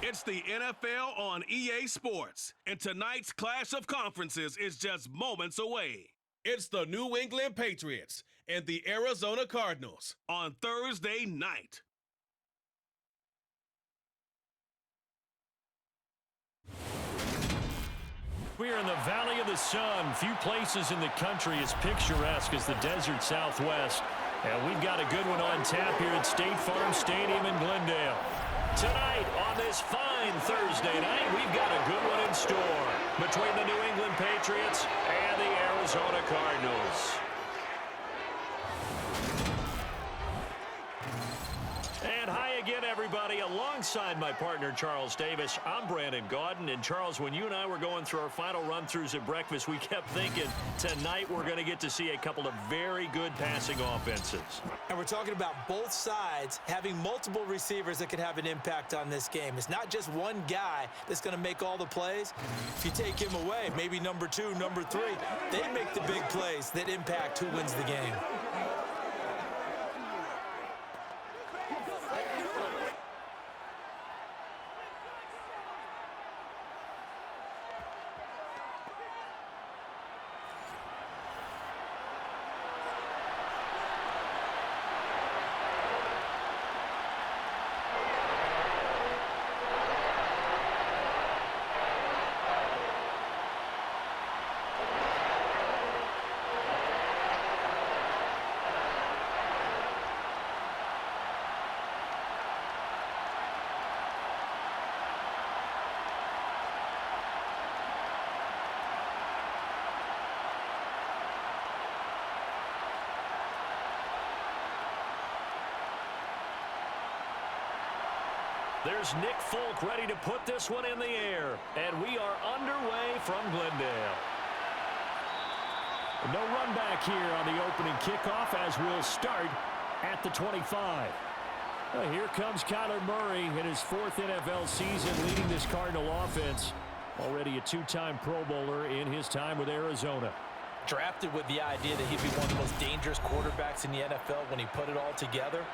It's the NFL on EA Sports, and tonight's clash of conferences is just moments away. It's the New England Patriots and the Arizona Cardinals on Thursday night. We are in the Valley of the Sun. Few places in the country as picturesque as the desert Southwest. And we've got a good one on tap here at State Farm Stadium in Glendale. Tonight, on this fine Thursday night, we've got a good one in store between the New England Patriots and the Arizona Cardinals. And hi again, everybody. Alongside my partner, Charles Davis, I'm Brandon Gaudin. And Charles, when you and I were going through our final run-throughs at breakfast, we kept thinking tonight we're going to get to see a couple of very good passing offenses. And we're talking about both sides having multiple receivers that can have an impact on this game. It's not just one guy that's going to make all the plays. If you take him away, maybe number 2, number 3, they make the big plays that impact who wins the game. There's Nick Folk ready to put this one in the air. And we are underway from Glendale. No run back here on the opening kickoff as we'll start at the 25. Here comes Kyler Murray in his 4th NFL season leading this Cardinal offense. Already a 2-time Pro Bowler in his time with Arizona. Drafted with the idea that he'd be one of the most dangerous quarterbacks in the NFL when he put it all together.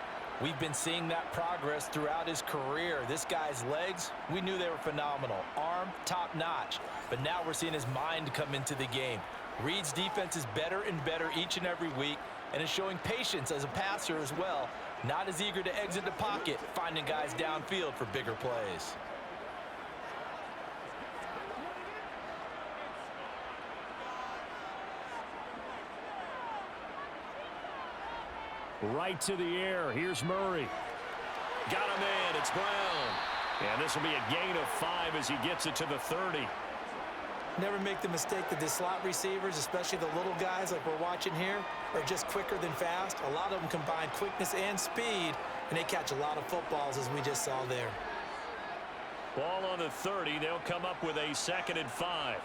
We've been seeing that progress throughout his career. This guy's legs, we knew they were phenomenal. Arm, top-notch. But now we're seeing his mind come into the game. Reed's defense is better and better each and every week, and is showing patience as a passer as well. Not as eager to exit the pocket, finding guys downfield for bigger plays. Right to the air. Here's Murray. Got him in. It's Brown. And this will be a gain of 5 as he gets it to the 30. Never make the mistake that the slot receivers, especially the little guys like we're watching here, are just quicker than fast. A lot of them combine quickness and speed, and they catch a lot of footballs as we just saw there. Ball on the 30. They'll come up with a 2nd and 5.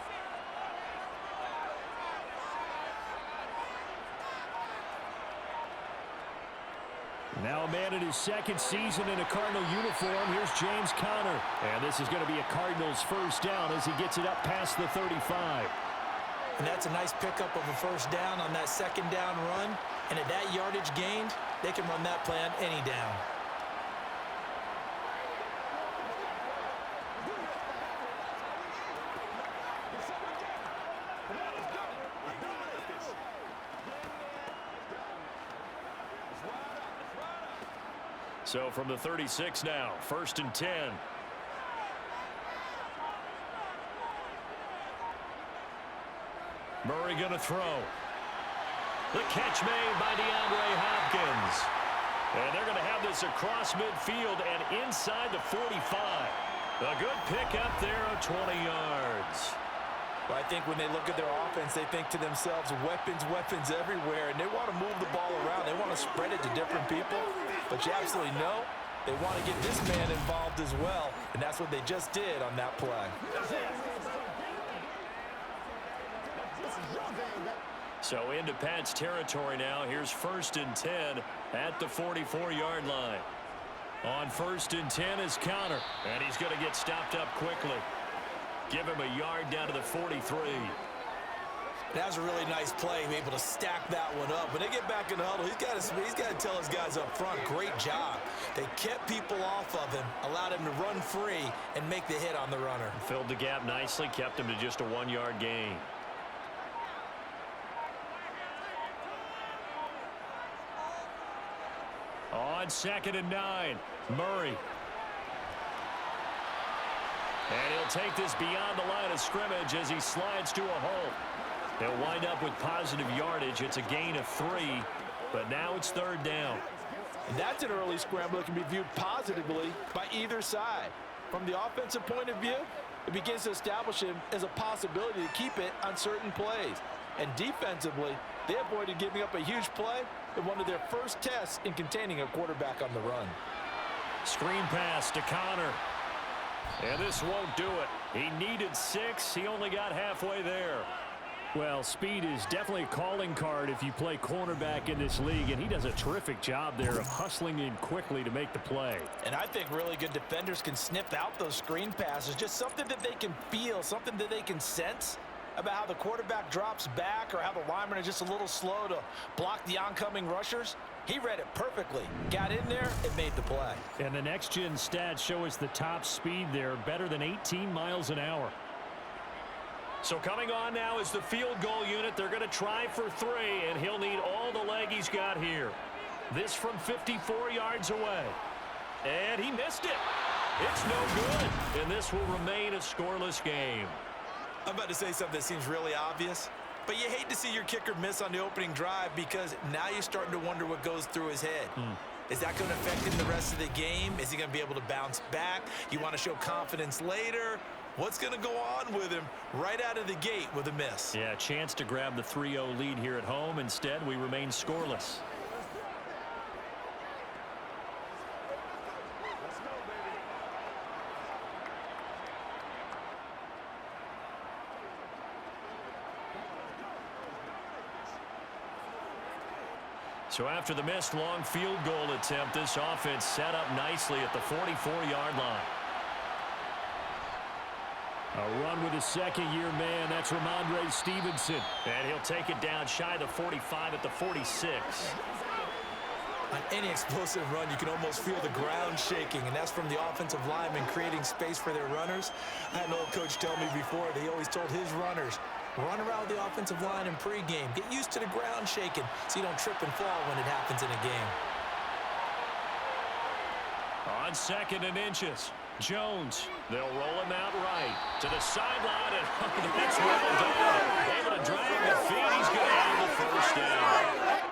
Now a man in his 2nd season in a Cardinal uniform. Here's James Conner. And this is going to be a Cardinals first down as he gets it up past the 35. And that's a nice pickup of a first down on that 2nd down run. And at that yardage gained, they can run that play on any down. So from the 36 now, 1st and 10. Murray going to throw. The catch made by DeAndre Hopkins. And they're going to have this across midfield and inside the 45. A good pickup there of 20 yards. Well, I think when they look at their offense, they think to themselves, weapons, weapons everywhere, and they want to move the ball around. They want to spread it to different people, but you absolutely know they want to get this man involved as well, and that's what they just did on that play. So into Pat's territory now. Here's 1st and 10 at the 44-yard line. On 1st and 10 is Conner, and he's going to get stopped up quickly. Give him a yard down to the 43. That was a really nice play, able to stack that one up. When they get back in the huddle, he's got to tell his guys up front, great job. They kept people off of him, allowed him to run free and make the hit on the runner. Filled the gap nicely, kept him to just a 1-yard gain. On 2nd and 9, Murray. And he'll take this beyond the line of scrimmage as he slides to a hole. They'll wind up with positive yardage. It's a gain of 3, but now it's 3rd down. And that's an early scramble that can be viewed positively by either side. From the offensive point of view, it begins to establish him as a possibility to keep it on certain plays. And defensively, they avoided giving up a huge play in one of their first tests in containing a quarterback on the run. Screen pass to Connor. And this won't do it. He needed 6. He only got halfway there. Well, speed is definitely a calling card if you play cornerback in this league, and he does a terrific job there of hustling in quickly to make the play. And I think really good defenders can sniff out those screen passes, just something that they can feel, something that they can sense about how the quarterback drops back or how the linemen are just a little slow to block the oncoming rushers. He read it perfectly, got in there, and made the play. And the next-gen stats show us the top speed there, better than 18 miles an hour. So coming on now is the field goal unit. They're going to try for 3, and he'll need all the leg he's got here. This from 54 yards away. And he missed it. It's no good, and this will remain a scoreless game. I'm about to say something that seems really obvious, but you hate to see your kicker miss on the opening drive because now you're starting to wonder what goes through his head. Is that going to affect him the rest of the game? Is he going to be able to bounce back? You want to show confidence later? What's going to go on with him right out of the gate with a miss? Yeah, a chance to grab the 3-0 lead here at home. Instead, we remain scoreless. So after the missed long field goal attempt, this offense set up nicely at the 44-yard line. A run with a second-year man. That's Ramondre Stevenson. And he'll take it down shy of the 45 at the 46. On any explosive run, you can almost feel the ground shaking, and that's from the offensive linemen creating space for their runners. I had an old coach tell me before that he always told his runners, run around the offensive line in pregame. Get used to the ground shaking so you don't trip and fall when it happens in a game. On 2nd and inches, Jones. They'll roll him out right to the sideline, and that's well done. Able to drag the feet. He's going to have the first down.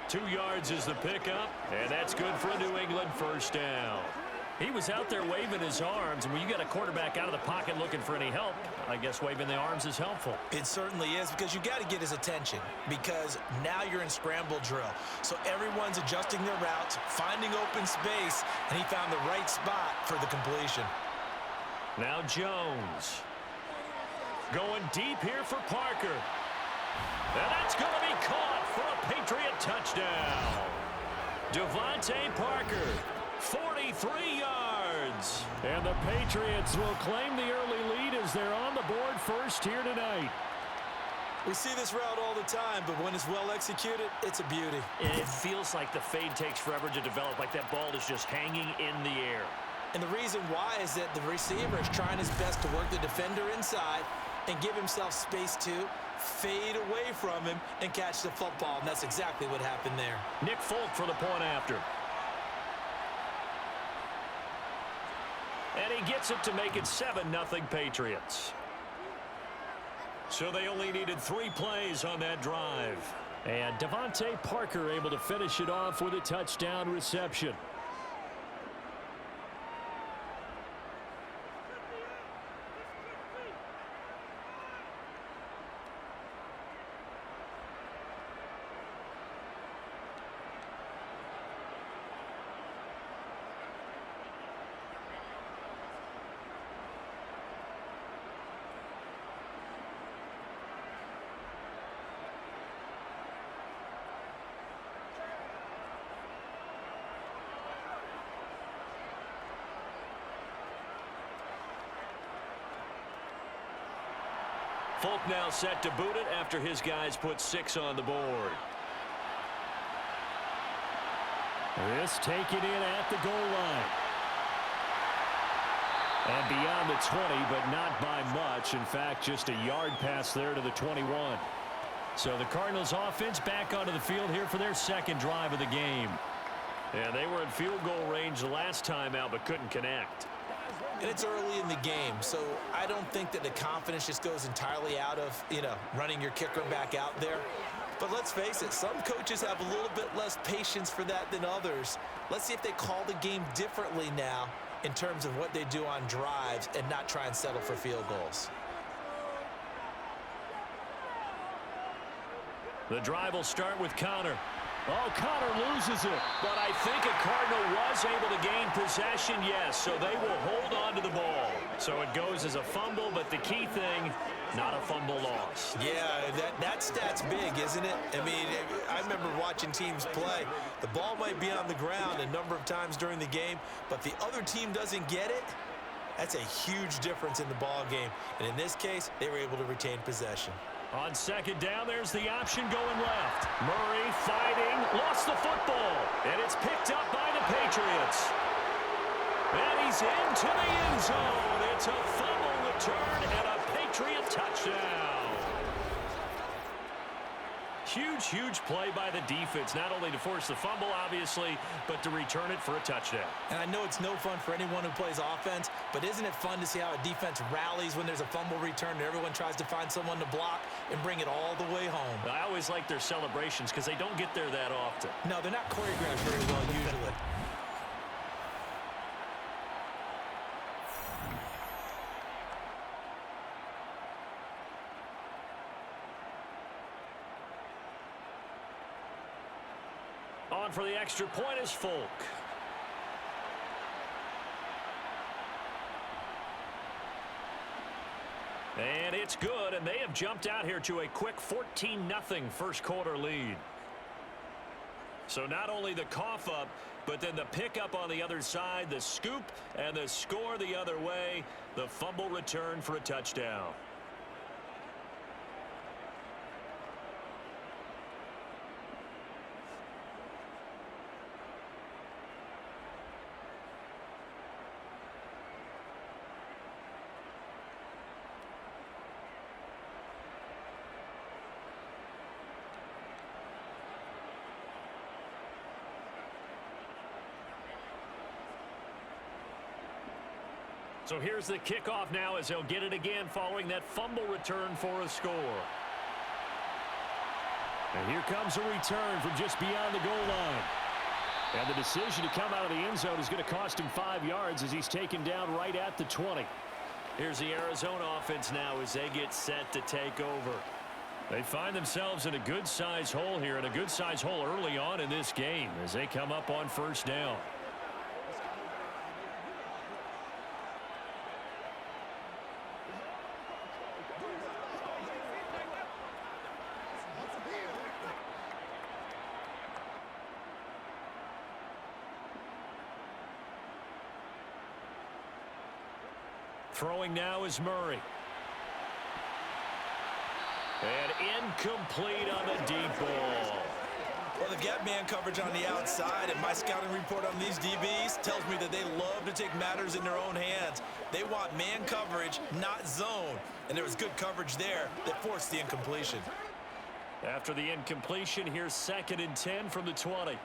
2 yards is the pickup, and that's good for a New England first down. He was out there waving his arms, and when you got a quarterback out of the pocket looking for any help, I guess waving the arms is helpful. It certainly is, because you got to get his attention, because now you're in scramble drill. So everyone's adjusting their routes, finding open space, and he found the right spot for the completion. Now Jones. Going deep here for Parker. And that's going to be caught for a Patriot touchdown. Devontae Parker. 43 yards. And the Patriots will claim the early lead as they're on the board first here tonight. We see this route all the time, but when it's well executed, it's a beauty. It feels like the fade takes forever to develop, like that ball is just hanging in the air. And the reason why is that the receiver is trying his best to work the defender inside and give himself space to fade away from him and catch the football, and that's exactly what happened there. Nick Folk for the point after. And he gets it to make it 7-0 Patriots. So they only needed 3 plays on that drive. And Devontae Parker able to finish it off with a touchdown reception. Folk now set to boot it after his guys put 6 on the board. This taken in at the goal line. And beyond the 20, but not by much. In fact, just a yard pass there to the 21. So the Cardinals offense back onto the field here for their second drive of the game. And they were in field goal range the last time out, but couldn't connect. And it's early in the game, so I don't think that the confidence just goes entirely out of, running your kicker back out there. But let's face it, some coaches have a little bit less patience for that than others. Let's see if they call the game differently now in terms of what they do on drives and not try and settle for field goals. The drive will start with Connor. Oh, Connor loses it. But I think a Cardinal was able to gain possession, yes, so they will hold on to the ball. So it goes as a fumble, but the key thing, not a fumble loss. Yeah, that stat's big, isn't it? I mean, I remember watching teams play. The ball might be on the ground a number of times during the game, but the other team doesn't get it. That's a huge difference in the ball game. And in this case, they were able to retain possession. On second down, there's the option going left. Murray fighting, lost the football, and it's picked up by the Patriots. And he's into the end zone. It's a fumble return and a Patriot touchdown. Huge, huge play by the defense, not only to force the fumble, obviously, but to return it for a touchdown. And I know it's no fun for anyone who plays offense, but isn't it fun to see how a defense rallies when there's a fumble return and everyone tries to find someone to block and bring it all the way home? I always like their celebrations because they don't get there that often. No, they're not choreographed very well usually. On for the extra point is Folk. And it's good, and they have jumped out here to a quick 14-0 first quarter lead. So not only the cough up, but then the pickup on the other side, the scoop, and the score the other way, the fumble return for a touchdown. So here's the kickoff now as they'll get it again following that fumble return for a score. And here comes a return from just beyond the goal line. And the decision to come out of the end zone is going to cost him 5 yards as he's taken down right at the 20. Here's the Arizona offense now as they get set to take over. They find themselves in a good-sized hole here, and a good-sized hole early on in this game as they come up on first down. Throwing now is Murray. And incomplete on the deep ball. Well, they've got man coverage on the outside, and my scouting report on these DBs tells me that they love to take matters in their own hands. They want man coverage, not zone. And there was good coverage there that forced the incompletion. After the incompletion, here's 2nd and 10 from the 20.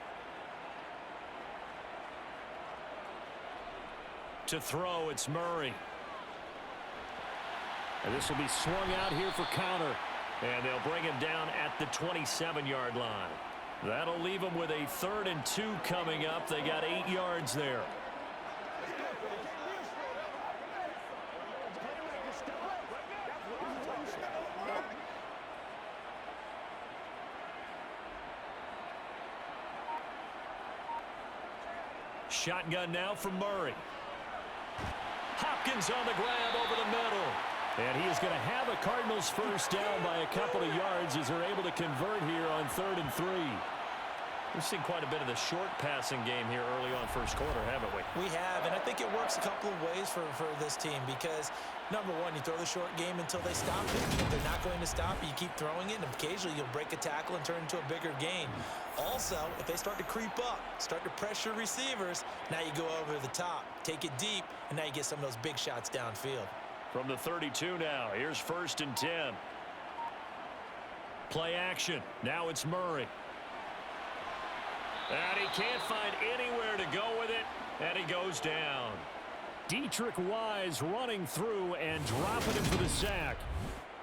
To throw, it's Murray. And this will be swung out here for Connor. And they'll bring him down at the 27-yard line. That'll leave him with a 3rd and 2 coming up. They got 8 yards there. Shotgun now from Murray. Hopkins on the grab over the middle. And he is going to have a Cardinals first down by a couple of yards as they're able to convert here on 3rd and 3. We've seen quite a bit of the short passing game here early on first quarter, haven't we? We have, and I think it works a couple of ways for this team because, number one, you throw the short game until they stop it. If they're not going to stop it, you keep throwing it, and occasionally you'll break a tackle and turn it into a bigger gain. Also, if they start to creep up, start to pressure receivers, now you go over the top, take it deep, and now you get some of those big shots downfield. From the 32 now, here's 1st and 10. Play action. Now it's Murray. And he can't find anywhere to go with it, and he goes down. Dietrich Wise running through and dropping him for the sack.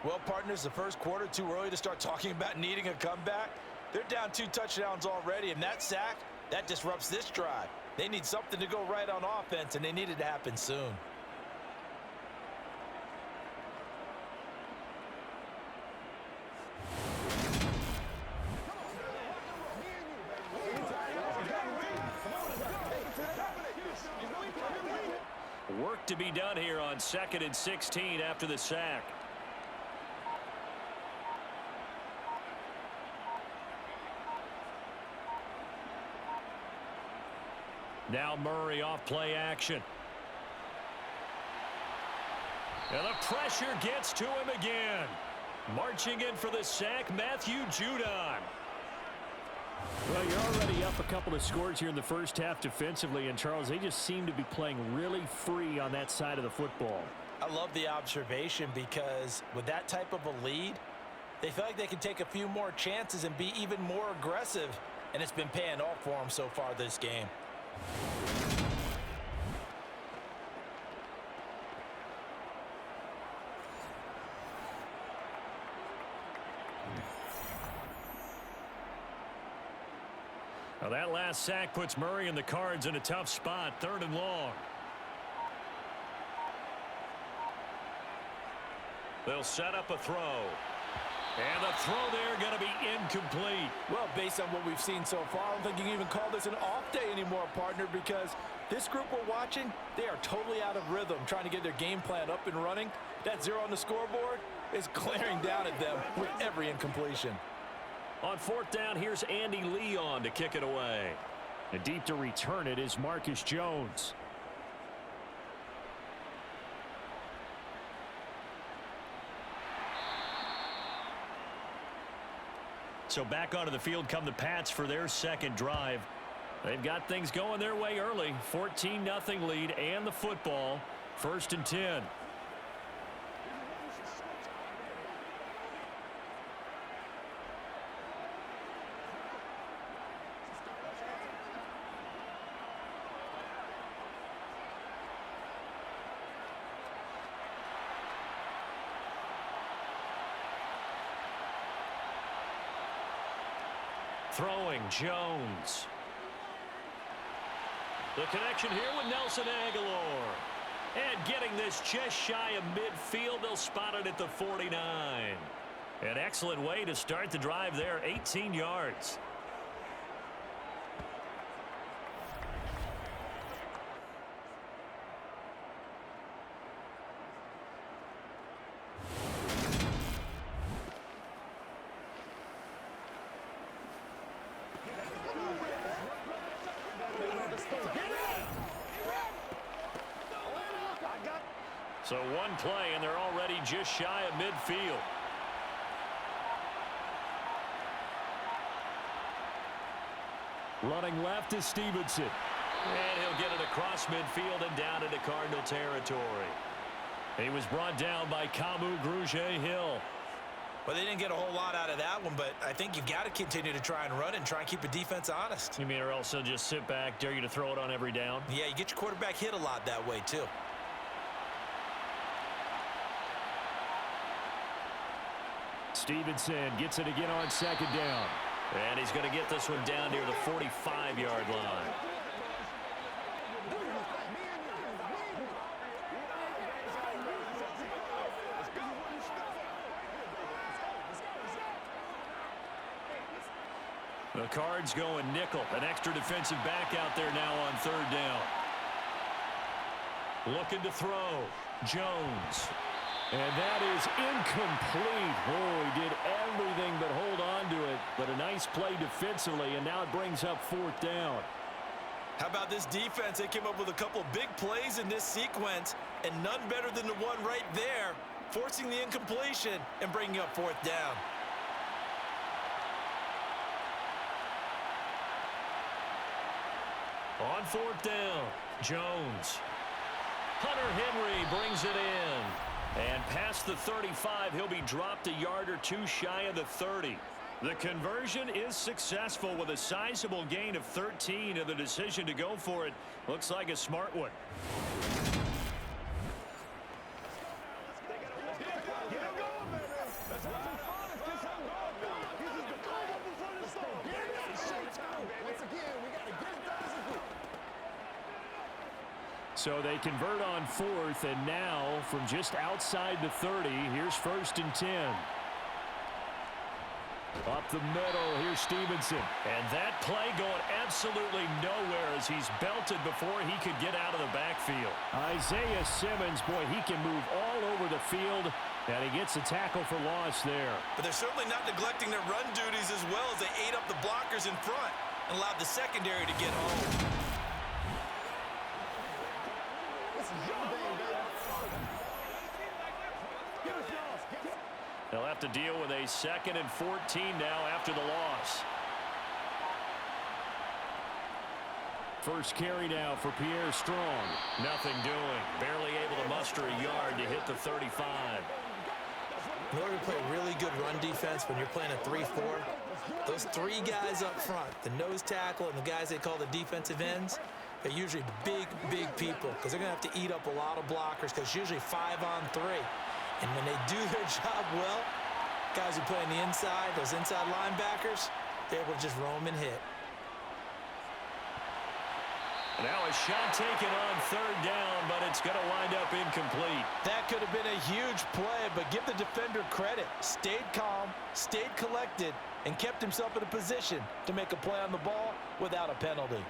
Well, partners, the first quarter, too early to start talking about needing a comeback. They're down 2 touchdowns already, and that sack, that disrupts this drive. They need something to go right on offense, and they need it to happen soon. Work to be done here on 2nd and 16 after the sack. Now Murray off play action. And the pressure gets to him again. Marching in for the sack, Matthew Judon. Well, you're already up a couple of scores here in the first half defensively, and Charles, they just seem to be playing really free on that side of the football. I love the observation because with that type of a lead, they feel like they can take a few more chances and be even more aggressive, and it's been paying off for them so far this game. Now that last sack puts Murray and the Cards in a tough spot, 3rd and long. They'll set up a throw. And the throw there going to be incomplete. Well, based on what we've seen so far, I don't think you can even call this an off day anymore, partner, because this group we're watching, they are totally out of rhythm, trying to get their game plan up and running. That 0 on the scoreboard is glaring down at them with every incompletion. On 4th down, here's Andy Leon to kick it away. And deep to return it is Marcus Jones. So back onto the field come the Pats for their second drive. They've got things going their way early. 14-0 lead and the football. 1st and 10. Throwing Jones. The connection here with Nelson Aguilar. And getting this just shy of midfield. They'll spot it at the 49. An excellent way to start the drive there. 18 yards. So one play, and they're already just shy of midfield. Running left is Stevenson. And he'll get it across midfield and down into Cardinal territory. He was brought down by Kamu Grugier-Hill. Well, they didn't get a whole lot out of that one, but I think you've got to continue to try and run it and try and keep the defense honest. You mean, or else they'll just sit back, dare you to throw it on every down? Yeah, you get your quarterback hit a lot that way, too. Stevenson gets it again on 2nd down. And he's going to get this one down near the 45-yard line. The Cards going nickel. An extra defensive back out there now on 3rd down. Looking to throw. Jones. And that is incomplete. Oh, he did everything but hold on to it. But a nice nice play defensively, and now it brings up 4th down. How about this defense? They came up with a couple of big plays in this sequence, and none better than the one right there, forcing the incompletion and bringing up 4th down. On 4th down, Jones. Hunter Henry brings it in. And past the 35, he'll be dropped a yard or two shy of the 30. The conversion is successful with a sizable gain of 13, and the decision to go for it looks like a smart one. So they convert on 4th, and now from just outside the 30, here's 1st and 10. Up the middle, here's Stevenson. And that play going absolutely nowhere as he's belted before he could get out of the backfield. Isaiah Simmons, boy, he can move all over the field, and he gets a tackle for loss there. But they're certainly not neglecting their run duties as well as they ate up the blockers in front and allowed the secondary to get home. They'll have to deal with a 2nd and 14 now after the loss. First carry now for Pierre Strong. Nothing doing. Barely able to muster a yard to hit the 35. In order to play really good run defense when you're playing a 3-4, those 3 guys up front, the nose tackle and the guys they call the defensive ends, they're usually big, big people because they're going to have to eat up a lot of blockers because usually 5 on 3. And when they do their job well, guys who play on the inside, those inside linebackers, they're able to just roam and hit. Now a shot taken on 3rd down, but it's going to wind up incomplete. That could have been a huge play, but give the defender credit. Stayed calm, stayed collected, and kept himself in a position to make a play on the ball without a penalty.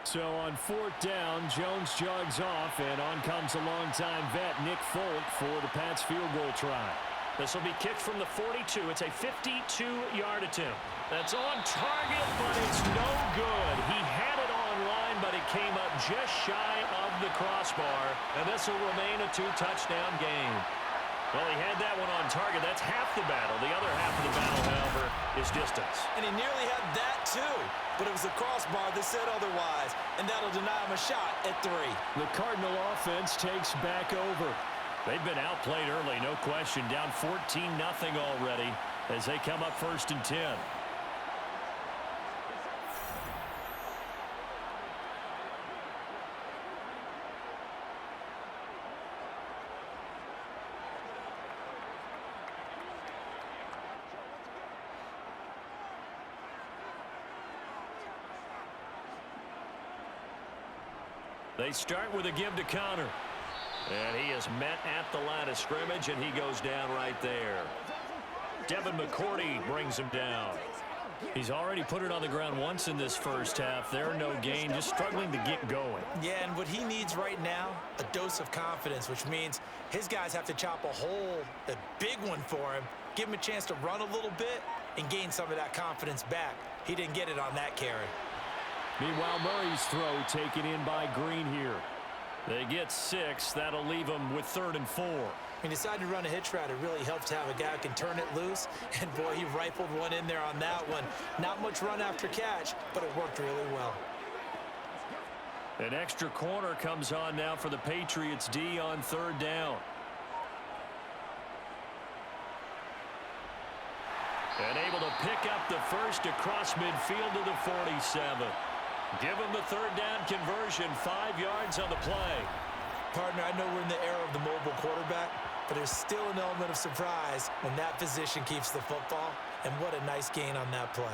So on 4th down, Jones jogs off, and on comes a longtime vet, Nick Folk, for the Pats field goal try. This will be kicked from the 42. It's a 52-yard attempt. That's on target, but it's no good. He had it on line, but it came up just shy of the crossbar, and this will remain a 2-touchdown game. Well, he had that one on target. That's half the battle. The other half of the battle, however, is distance. And he nearly had that, too. But it was the crossbar that said otherwise, and that'll deny him a shot at 3. The Cardinal offense takes back over. They've been outplayed early, no question. Down 14-0 already as they come up 1st and 10. They start with a give to Connor. And he is met at the line of scrimmage, and he goes down right there. Devin McCourty brings him down. He's already put it on the ground once in this first half. There, no gain, just struggling to get going. Yeah, and what he needs right now, a dose of confidence, which means his guys have to chop a hole, a big one for him, give him a chance to run a little bit and gain some of that confidence back. He didn't get it on that carry. Meanwhile, Murray's throw taken in by Green here. They get 6. That'll leave them with 3rd and 4. He decided to run a hitch route. It really helps to have a guy who can turn it loose. And, boy, he rifled one in there on that one. Not much run after catch, but it worked really well. An extra corner comes on now for the Patriots D on 3rd down. And able to pick up the first across midfield to the 47. Give him the 3rd down conversion, 5 yards on the play. Partner, I know we're in the era of the mobile quarterback, but there's still an element of surprise when that position keeps the football, and what a nice gain on that play.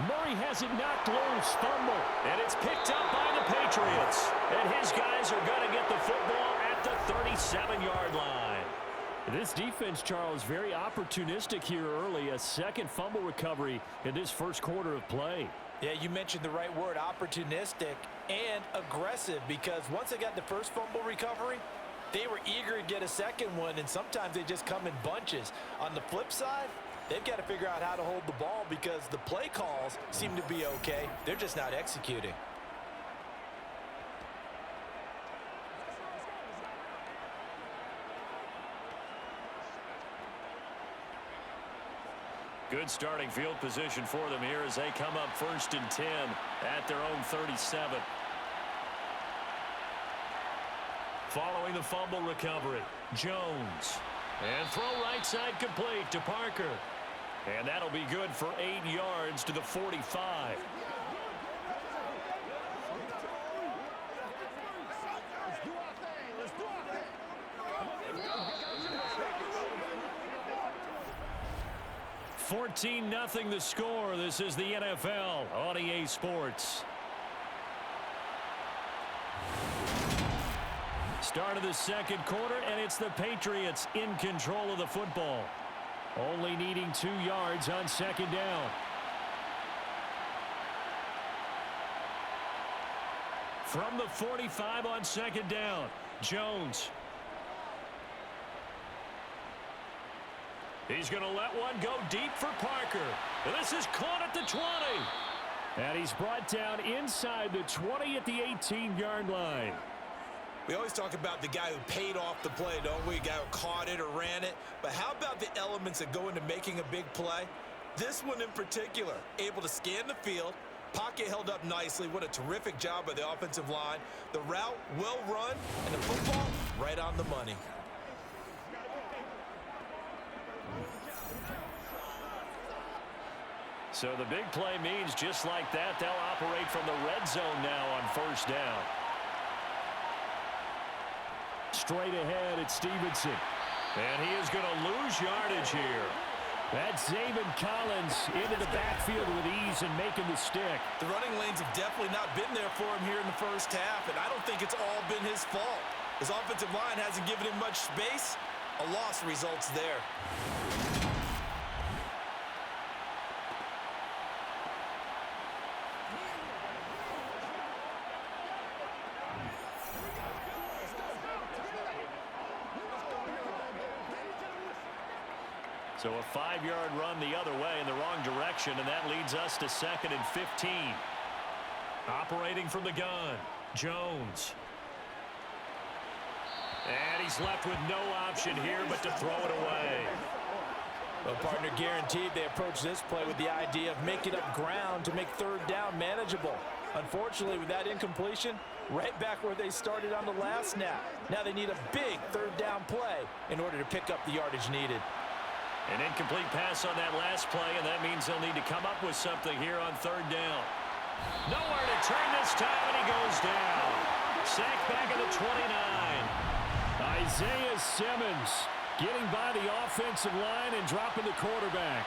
Murray has it knocked loose. Fumble. And it's picked up by the Patriots. And his guys are going to get the football at the 37-yard line. This defense, Charles, very opportunistic here early. A second fumble recovery in this first quarter of play. Yeah, you mentioned the right word, opportunistic and aggressive, because once they got the first fumble recovery, they were eager to get a second one, and sometimes they just come in bunches. On the flip side, they've got to figure out how to hold the ball because the play calls seem to be okay. They're just not executing. Good starting field position for them here as they come up 1st and 10 at their own 37. Following the fumble recovery, Jones. And throw right side complete to Parker. And that'll be good for 8 yards to the 45. $14-0 the score. This is the NFL on EA Sports. Start of the second quarter, and it's the Patriots in control of the football. Only needing 2 yards on second down. From the 45 on second down, Jones. He's going to let one go deep for Parker. And this is caught at the 20. And he's brought down inside the 20 at the 18-yard line. We always talk about the guy who paid off the play, don't we? A guy who caught it or ran it. But how about the elements that go into making a big play? This one in particular, able to scan the field, pocket held up nicely. What a terrific job by the offensive line. The route well run, and the football right on the money. So the big play means just like that, they'll operate from the red zone now on first down. Straight ahead, it's Stevenson. And he is going to lose yardage here. That's Zayvon Collins into the backfield with ease and making the stick. The running lanes have definitely not been there for him here in the first half, and I don't think it's all been his fault. His offensive line hasn't given him much space. A loss results there. So a 5-yard run the other way in the wrong direction, and that leads us to 2nd and 15. Operating from the gun, Jones. And he's left with no option here but to throw it away. Well, partner, guaranteed they approach this play with the idea of making up ground to make third down manageable. Unfortunately, with that incompletion, right back where they started on the last snap. Now they need a big third down play in order to pick up the yardage needed. An incomplete pass on that last play, and that means they'll need to come up with something here on third down. Nowhere to turn this time, and he goes down. Sacked back at the 29. Isaiah Simmons getting by the offensive line and dropping the quarterback.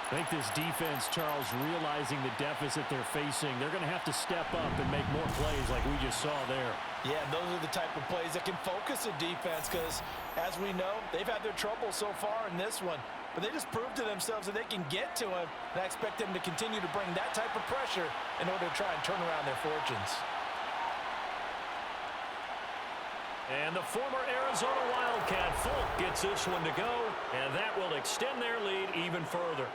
I think this defense, Charles, realizing the deficit they're facing, they're going to have to step up and make more plays like we just saw there. Yeah, those are the type of plays that can focus a defense because, as we know, they've had their trouble so far in this one. But they just proved to themselves that they can get to him, and I expect them to continue to bring that type of pressure in order to try and turn around their fortunes. And the former Arizona Wildcat Folk gets this one to go, and that will extend their lead even further.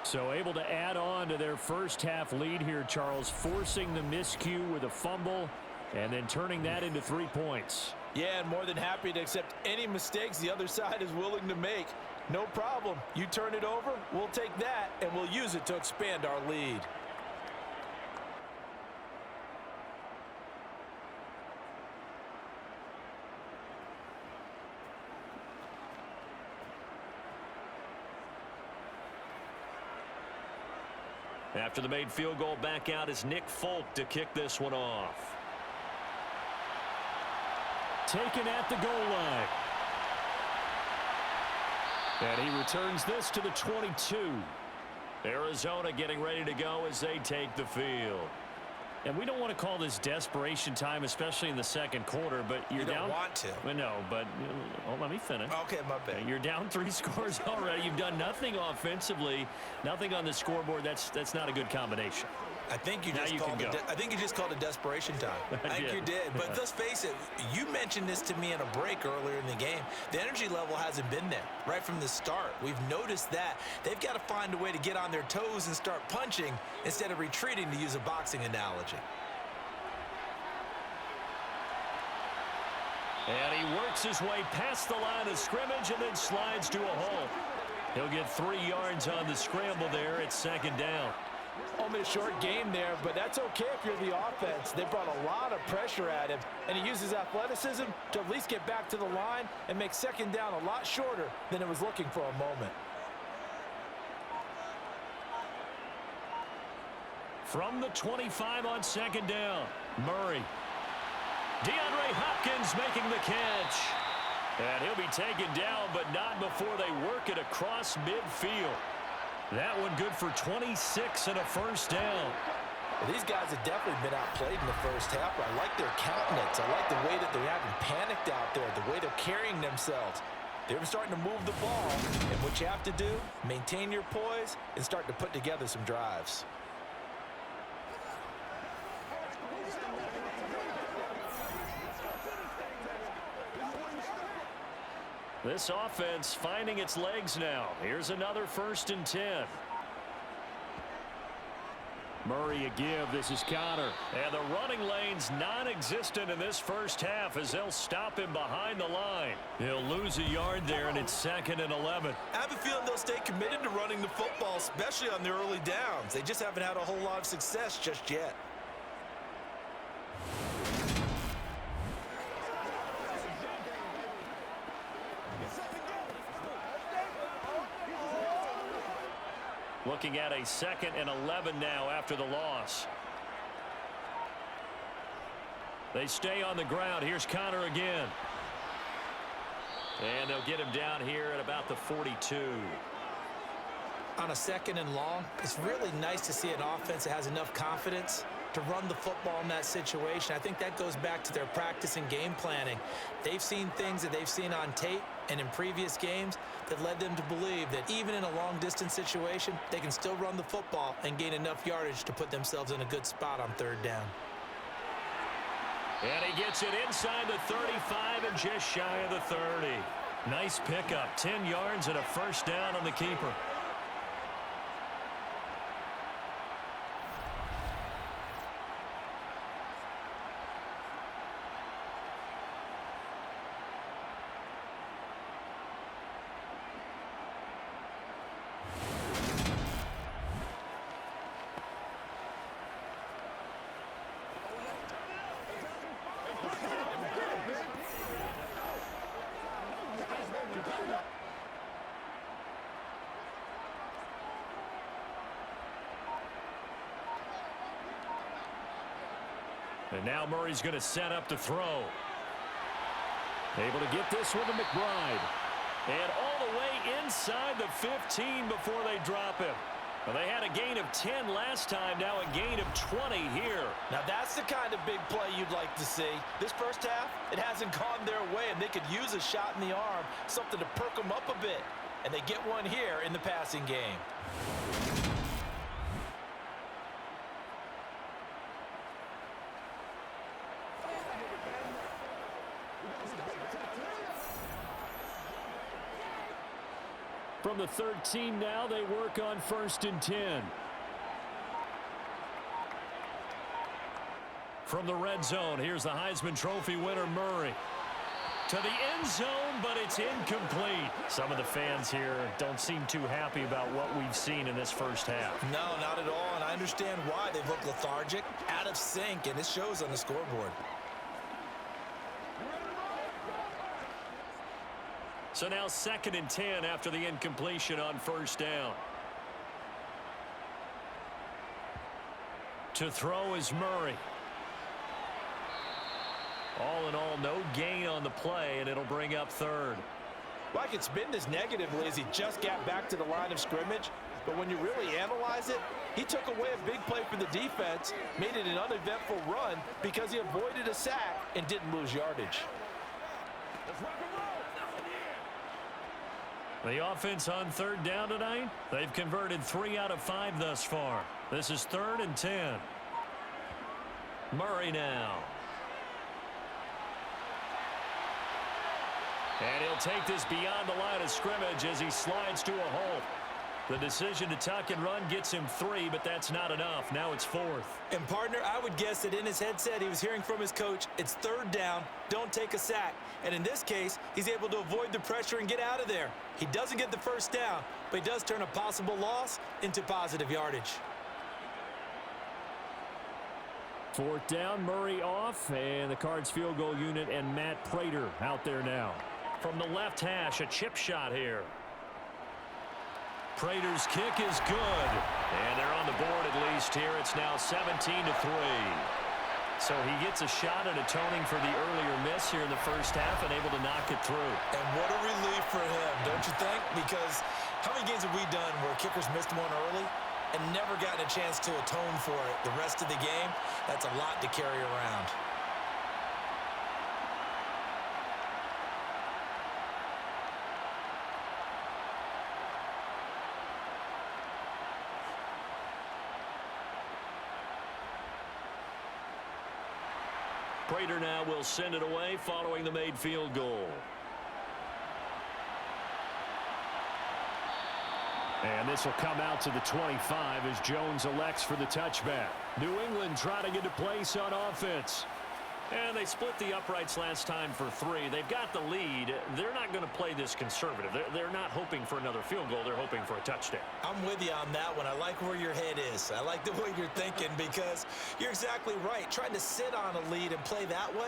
So able to add on to their first half lead here, Charles, forcing the miscue with a fumble and then turning that into 3 points. Yeah, and more than happy to accept any mistakes the other side is willing to make. No problem. You turn it over, we'll take that, and we'll use it to expand our lead. After the made field goal, back out is Nick Folk to kick this one off. Taken at the goal line. And he returns this to the 22. Arizona getting ready to go as they take the field. And we don't want to call this desperation time, especially in the second quarter, but you're down. You don't want to. Well, no, but let me finish. Okay, my bad. You're down 3 scores already. You've done nothing offensively, nothing on the scoreboard. That's not a good combination. I think you just called it desperation time. I think you did. But let's face it, you mentioned this to me in a break earlier in the game. The energy level hasn't been there right from the start. We've noticed that. They've got to find a way to get on their toes and start punching instead of retreating, to use a boxing analogy. And he works his way past the line of scrimmage and then slides to a hole. He'll get 3 yards on the scramble there at second down. Only a short game there, but that's okay if you're the offense. They brought a lot of pressure at him, and he uses athleticism to at least get back to the line and make second down a lot shorter than it was looking for a moment. From the 25 on second down, Murray. DeAndre Hopkins making the catch. And he'll be taken down, but not before they work it across midfield. That one good for 26 and a first down. These guys have definitely been outplayed in the first half. I like their countenance. I like the way that they haven't panicked out there, the way they're carrying themselves. They're starting to move the ball, and what you have to do, maintain your poise and start to put together some drives. This offense finding its legs now. Here's another 1st and 10. Murray a give. This is Connor. And the running lane's non-existent in this first half as they'll stop him behind the line. He'll lose a yard there, and it's 2nd and 11. I have a feeling they'll stay committed to running the football, especially on their early downs. They just haven't had a whole lot of success just yet. Looking at a 2nd and 11 now after the loss. They stay on the ground. Here's Connor again. And they'll get him down here at about the 42. On a 2nd and long, it's really nice to see an offense that has enough confidence to run the football in that situation. I think that goes back to their practice and game planning. They've seen things that they've seen on tape and in previous games that led them to believe that even in a long-distance situation, they can still run the football and gain enough yardage to put themselves in a good spot on 3rd down. And he gets it inside the 35 and just shy of the 30. Nice pickup, 10 yards and a first down on the keeper. And now Murray's going to set up to throw. Able to get this one to McBride. And all the way inside the 15 before they drop him. Well, they had a gain of 10 last time, now a gain of 20 here. Now that's the kind of big play you'd like to see. This first half, it hasn't gone their way, and they could use a shot in the arm, something to perk them up a bit. And they get one here in the passing game. From the 13 now, they work on 1st and 10. From the red zone, here's the Heisman Trophy winner, Murray. To the end zone, but it's incomplete. Some of the fans here don't seem too happy about what we've seen in this first half. No, not at all, and I understand why. They look lethargic, out of sync, and it shows on the scoreboard. So now 2nd and 10 after the incompletion on first down. To throw is Murray. All in all, no gain on the play, and it'll bring up 3rd. Well, I could spin this negatively as he just got back to the line of scrimmage, But when you really analyze it, he took away a big play for the defense, made it an uneventful run because he avoided a sack and didn't lose yardage. The offense on third down tonight, they've converted 3 out of 5 thus far. This is 3rd and 10. Murray now. And he'll take this beyond the line of scrimmage as he slides to a halt. The decision to tuck and run gets him 3, but that's not enough. Now it's 4th. And, partner, I would guess that in his headset he was hearing from his coach, it's 3rd down, don't take a sack. And in this case, he's able to avoid the pressure and get out of there. He doesn't get the first down, but he does turn a possible loss into positive yardage. 4th down, Murray off, and the Cards field goal unit and Matt Prater out there now. From the left hash, a chip shot here. Prater's kick is good. And they're on the board at least here. It's now 17-3. So he gets a shot at atoning for the earlier miss here in the first half and able to knock it through. And what a relief for him, don't you think? Because how many games have we done where kickers missed one early and never gotten a chance to atone for it the rest of the game? That's a lot to carry around. Prater now will send it away following the made field goal. And this will come out to the 25 as Jones elects for the touchback. New England trying to get a place on offense. And they split the uprights last time for 3. They've got the lead. They're not going to play this conservative. They're not hoping for another field goal. They're hoping for a touchdown. I'm with you on that one. I like where your head is. I like the way you're thinking because you're exactly right. Trying to sit on a lead and play that way,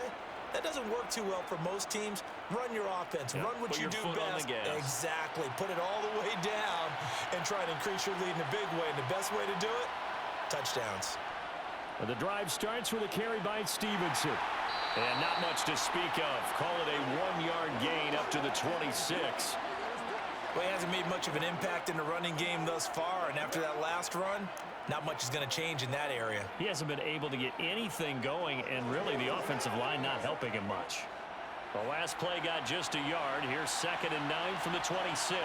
that doesn't work too well for most teams. Run your offense. Run what you do best. Exactly. Put it all the way down and try to increase your lead in a big way. And the best way to do it, touchdowns. And the drive starts with a carry by Stevenson. And not much to speak of. Call it a 1-yard gain up to the 26. Well, he hasn't made much of an impact in the running game thus far. And after that last run, not much is going to change in that area. He hasn't been able to get anything going, and really the offensive line not helping him much. The last play got just a yard. Here's 2nd and 9 from the 26.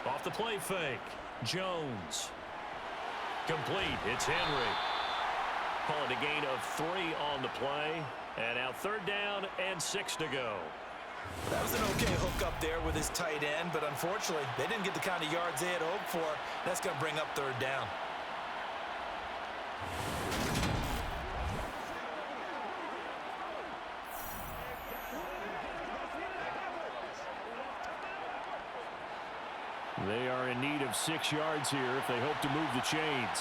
Off the play fake. Jones. Complete. It's Henry. Call it a gain of 3 on the play. And now 3rd down and 6 to go. That was an okay hook up there with his tight end, but unfortunately, they didn't get the kind of yards they had hoped for. That's going to bring up 3rd down. They are in need of 6 yards here if they hope to move the chains.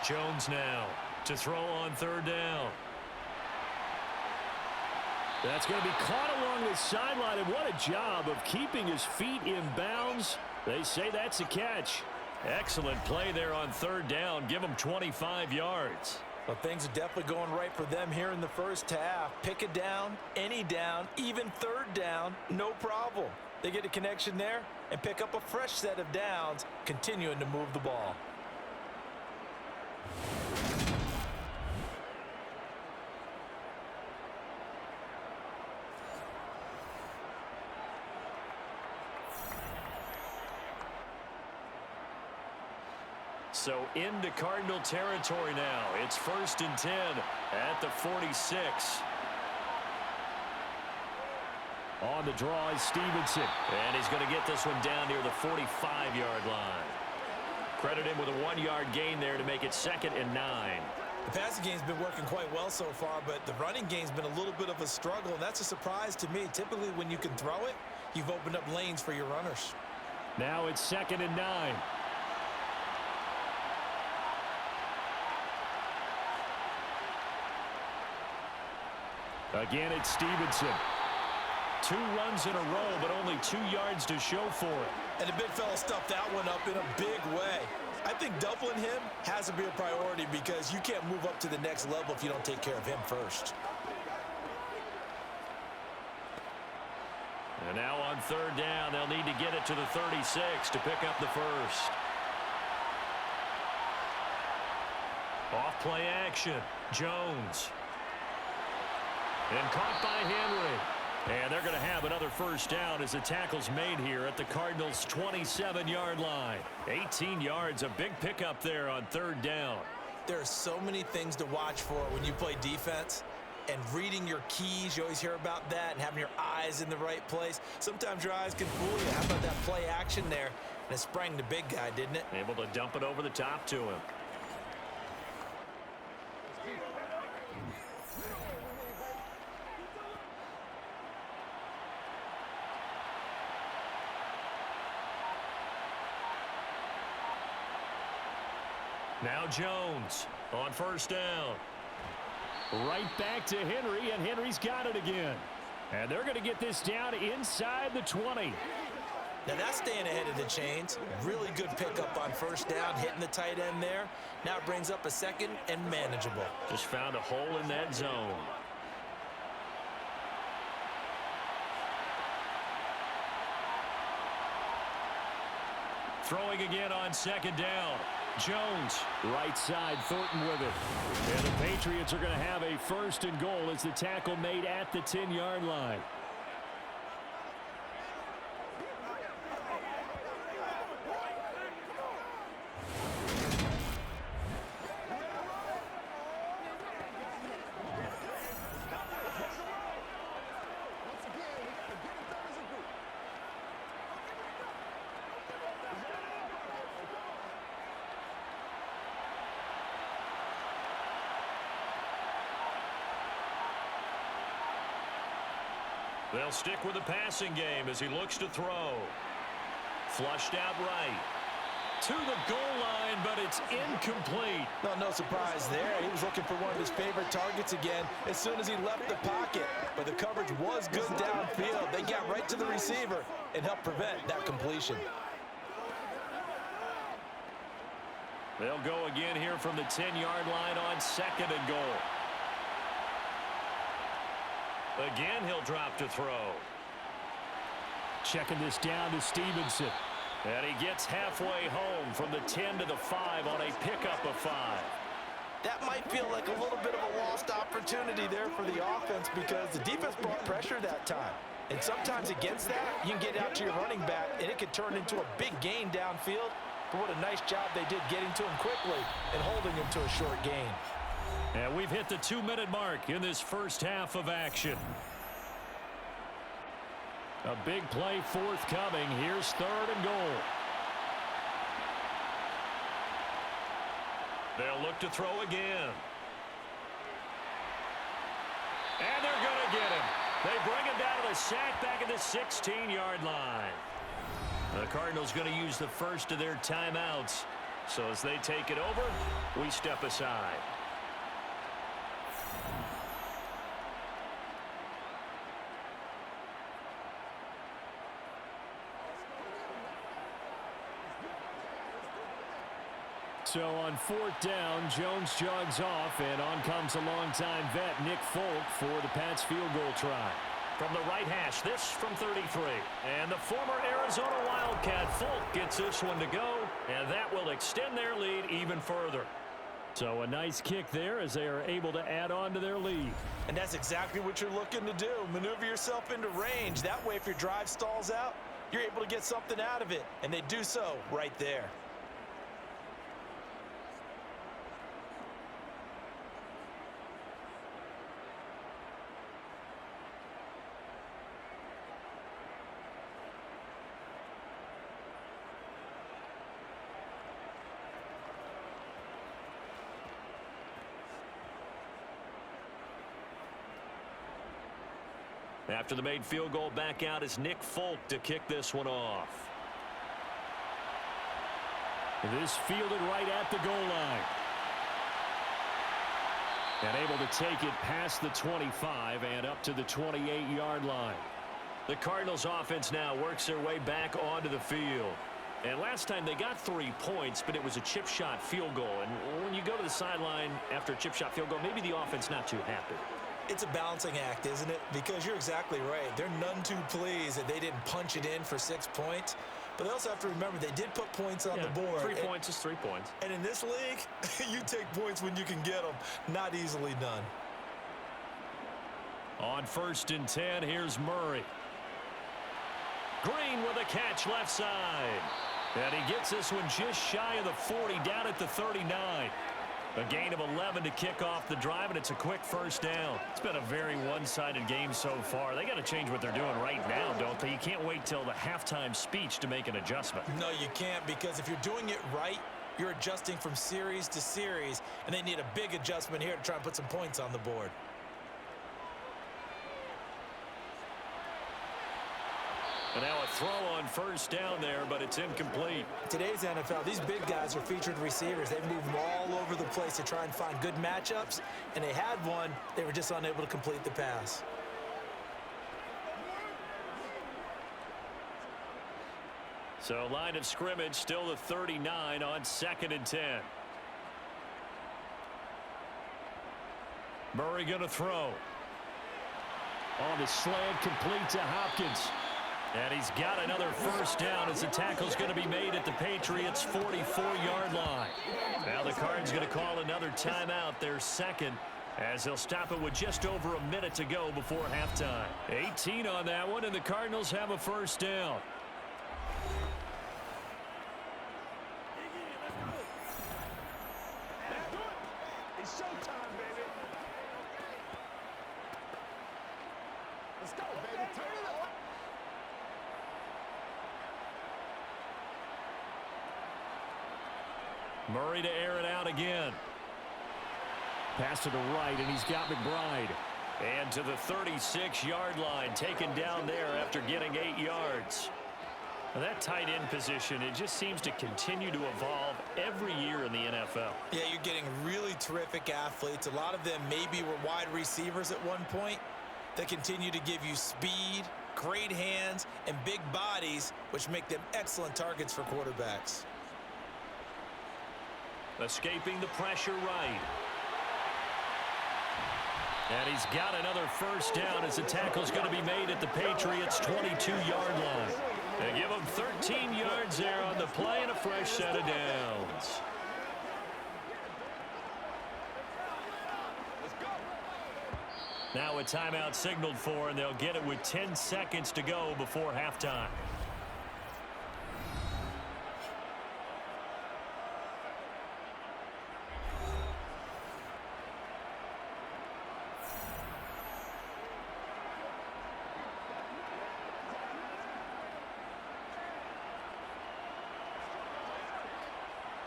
Jones now to throw on 3rd down. That's going to be caught along the sideline, and what a job of keeping his feet in bounds. They say that's a catch. Excellent play there on 3rd down. Give them 25 yards. Well, things are definitely going right for them here in the first half. Pick a down, any down, even 3rd down, no problem. They get a connection there and pick up a fresh set of downs, continuing to move the ball. So into Cardinal territory now. It's 1st and 10 at the 46. On the draw is Stevenson. And he's going to get this one down near the 45-yard line. Credit him with a 1-yard gain there to make it 2nd and 9. The passing game's been working quite well so far, but the running game's been a little bit of a struggle, and that's a surprise to me. Typically, when you can throw it, you've opened up lanes for your runners. Now it's 2nd and 9. Again, it's Stevenson. 2 runs in a row, but only 2 yards to show for it. And the big fella stuffed that one up in a big way. I think doubling him has to be a priority because you can't move up to the next level if you don't take care of him first. And now on third down, they'll need to get it to the 36 to pick up the first. Off play action. Jones. And caught by Henry. And they're going to have another first down as the tackle's made here at the Cardinals' 27-yard line. 18 yards, a big pickup there on third down. There are so many things to watch for when you play defense. And reading your keys, you always hear about that, and having your eyes in the right place. Sometimes your eyes can fool you. How about that play action there? And it sprang the big guy, didn't it? Able to dump it over the top to him. Now Jones on first down. Right back to Henry, and Henry's got it again. And they're going to get this down inside the 20. Now that's staying ahead of the chains. Really good pickup on first down, hitting the tight end there. Now it brings up a second and manageable. Just found a hole in that zone. Throwing again on second down. Jones. Right side, Thornton with it. And the Patriots are going to have a first and goal as the tackle made at the 10-yard line. They'll stick with the passing game as he looks to throw. Flushed out right. To the goal line, but it's incomplete. No surprise there. He was looking for one of his favorite targets again as soon as he left the pocket. But the coverage was good downfield. They got right to the receiver and helped prevent that completion. They'll go again here from the 10-yard line on second and goal. Again, he'll drop to throw. Checking this down to Stevenson. And he gets halfway home from the 10 to the 5 on a pickup of 5. That might feel like a little bit of a lost opportunity there for the offense because the defense brought pressure that time. And sometimes against that, you can get out to your running back, and it could turn into a big gain downfield. But what a nice job they did getting to him quickly and holding him to a short gain. And we've hit the 2-minute mark in this first half of action. A big play forthcoming. Here's third and goal. They'll look to throw again. And they're going to get him. They bring him down to the sack back at the 16-yard line. The Cardinals going to use the first of their timeouts. So as they take it over, we step aside. So on fourth down, Jones jogs off, and on comes a longtime vet, Nick Folk, for the Pats field goal try. From the right hash, this from 33. And the former Arizona Wildcat, Folk, gets this one to go, and that will extend their lead even further. So a nice kick there as they are able to add on to their lead. And that's exactly what you're looking to do. Maneuver yourself into range. That way, if your drive stalls out, you're able to get something out of it. And they do so right there. After the made field goal, back out is Nick Folk to kick this one off. This fielded right at the goal line. And able to take it past the 25 and up to the 28-yard line. The Cardinals offense now works their way back onto the field. And last time they got 3 points, but it was a chip shot field goal. And when you go to the sideline after a chip shot field goal, maybe the offense not too happy. It's a balancing act, isn't it? Because you're exactly right. They're none too pleased that they didn't punch it in for 6 points. But they also have to remember they did put points on the board. 3 points is 3 points. And in this league, you take points when you can get them. Not easily done. On 1st and 10, here's Murray. Green with a catch left side. And he gets this one just shy of the 40, down at the 39. A gain of 11 to kick off the drive, and it's a quick first down. It's been a very one-sided game so far. They got to change what they're doing right now, don't they? You can't wait till the halftime speech to make an adjustment. No, you can't, because if you're doing it right, you're adjusting from series to series, and they need a big adjustment here to try and put some points on the board. And now a throw on first down there, but it's incomplete. Today's NFL, these big guys are featured receivers. They've moved them all over the place to try and find good matchups, and they had one. They were just unable to complete the pass. So line of scrimmage still the 39 on 2nd and 10. Murray going to throw. On the slant, complete to Hopkins. And he's got another first down as the tackle's going to be made at the Patriots' 44-yard line. Now the Cards going to call another timeout, their second, as they'll stop it with just over a minute to go before halftime. 18 on that one, and the Cardinals have a first down. It's showtime, baby. Let's go, baby. Turn it up. Murray to air it out again. Pass to the right, and he's got McBride. And to the 36-yard line, taken down there after getting 8 yards. Now that tight end position, it just seems to continue to evolve every year in the NFL. Yeah, you're getting really terrific athletes. A lot of them maybe were wide receivers at one point. They continue to give you speed, great hands, and big bodies, which make them excellent targets for quarterbacks. Escaping the pressure right. And he's got another first down as the tackle's going to be made at the Patriots' 22-yard line. They give him 13 yards there on the play and a fresh set of downs. Now a timeout signaled for, and they'll get it with 10 seconds to go before halftime.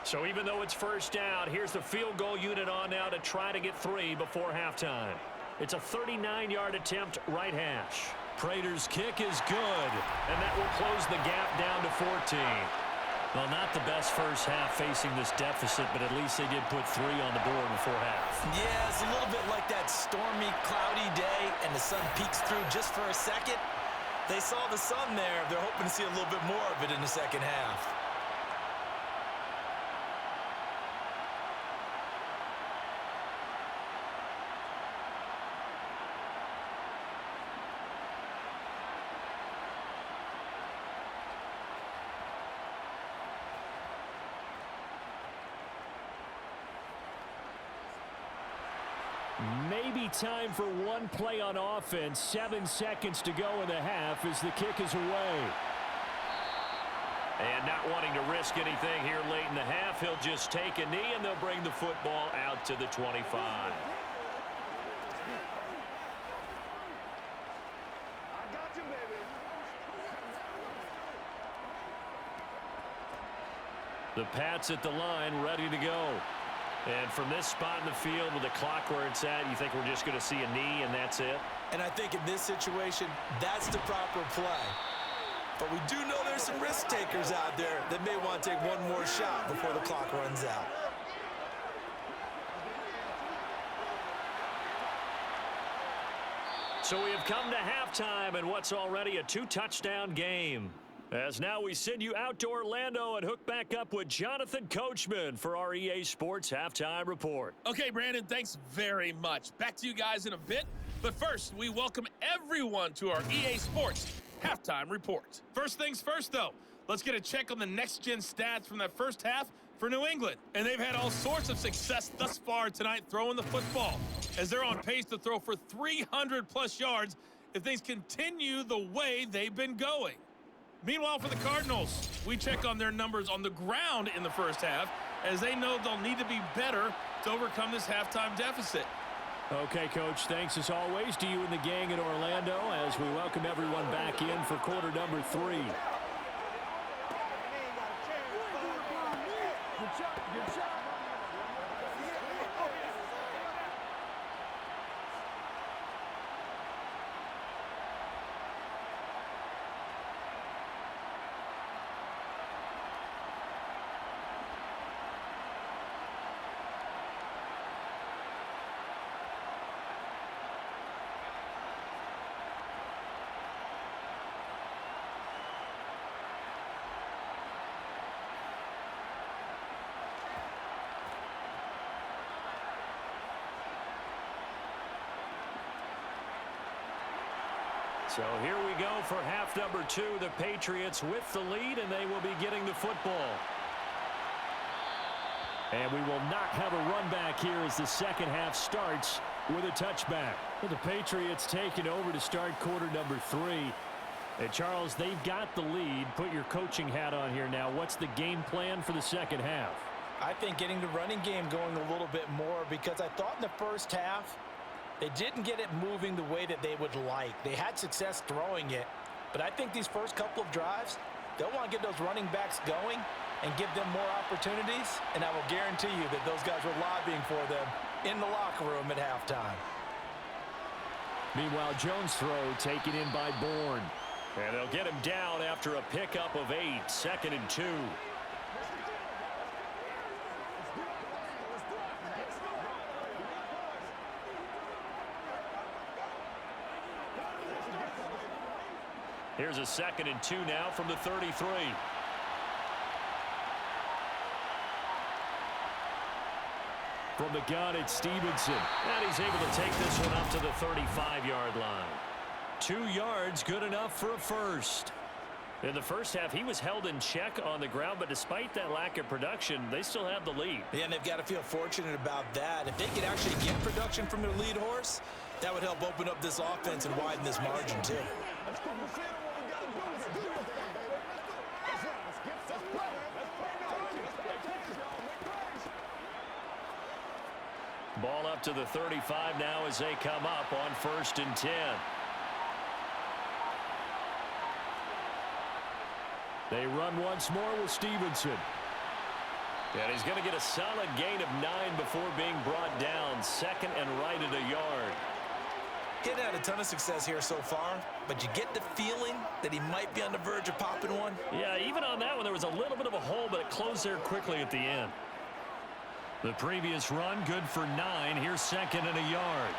So even though it's first down, here's the field goal unit on now to try to get 3 before halftime. It's a 39-yard attempt, right hash. Prater's kick is good, and that will close the gap down to 14. Well, not the best first half facing this deficit, but at least they did put 3 on the board before half. Yeah, it's a little bit like that stormy, cloudy day, and the sun peeks through just for a second. They saw the sun there. They're hoping to see a little bit more of it in the second half. Maybe time for one play on offense. 7 seconds to go in the half as the kick is away. And not wanting to risk anything here late in the half, he'll just take a knee, and they'll bring the football out to the 25. I got you, baby. The Pats at the line, ready to go. And from this spot in the field with the clock where it's at, you think we're just going to see a knee and that's it? And I think in this situation, that's the proper play. But we do know there's some risk takers out there that may want to take one more shot before the clock runs out. So we have come to halftime in what's already a 2-touchdown game. As now we send you out to Orlando and hook back up with Jonathan Coachman for our EA Sports Halftime Report. Okay, Brandon, thanks very much. Back to you guys in a bit. But first, we welcome everyone to our EA Sports Halftime Report. First things first, though, let's get a check on the next-gen stats from that first half for New England. And they've had all sorts of success thus far tonight throwing the football, as they're on pace to throw for 300-plus yards if things continue the way they've been going. Meanwhile, for the Cardinals, we check on their numbers on the ground in the first half, as they know they'll need to be better to overcome this halftime deficit. Okay, Coach, thanks as always to you and the gang in Orlando as we welcome everyone back in for quarter number 3. Good job. So here we go for half number 2. The Patriots with the lead, and they will be getting the football. And we will not have a run back here as the second half starts with a touchback. Well, the Patriots taking over to start quarter number 3. And Charles, they've got the lead. Put your coaching hat on here now. What's the game plan for the second half? I think getting the running game going a little bit more, because I thought in the first half they didn't get it moving the way that they would like. They had success throwing it, but I think these first couple of drives, they'll want to get those running backs going and give them more opportunities, and I will guarantee you that those guys were lobbying for them in the locker room at halftime. Meanwhile, Jones' throw taken in by Bourne. And they'll get him down after a pickup of 8, 2nd and 2. Here's a 2nd and 2 now from the 33. From the gun, it's Stevenson. And he's able to take this one up to the 35-yard line. 2 yards, good enough for a first. In the first half, he was held in check on the ground, but despite that lack of production, they still have the lead. Yeah, and they've got to feel fortunate about that. If they could actually get production from their lead horse, that would help open up this offense and widen this margin, too. Ball up to the 35 now as they come up on 1st and 10. They run once more with Stevenson. And he's going to get a solid gain of 9 before being brought down. 2nd and right at a yard. Getting had a ton of success here so far, but you get the feeling that he might be on the verge of popping one. Yeah, even on that one, there was a little bit of a hole, but it closed there quickly at the end. The previous run, good for 9. Here's 2nd and a yard.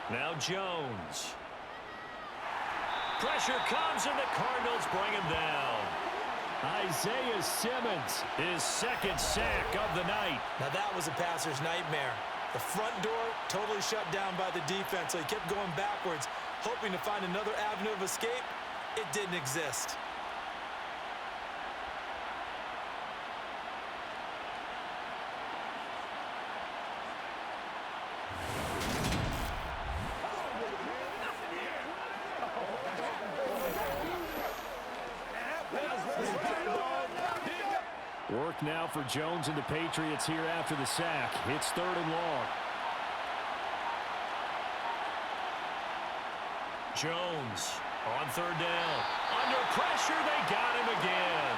Now Jones. Pressure comes, and the Cardinals bring him down. Isaiah Simmons, his 2nd sack of the night. Now that was a passer's nightmare. The front door totally shut down by the defense, so he kept going backwards, hoping to find another avenue of escape. It didn't exist. Work now for Jones and the Patriots here after the sack. It's 3rd and long. Jones on 3rd down. Under pressure, they got him again.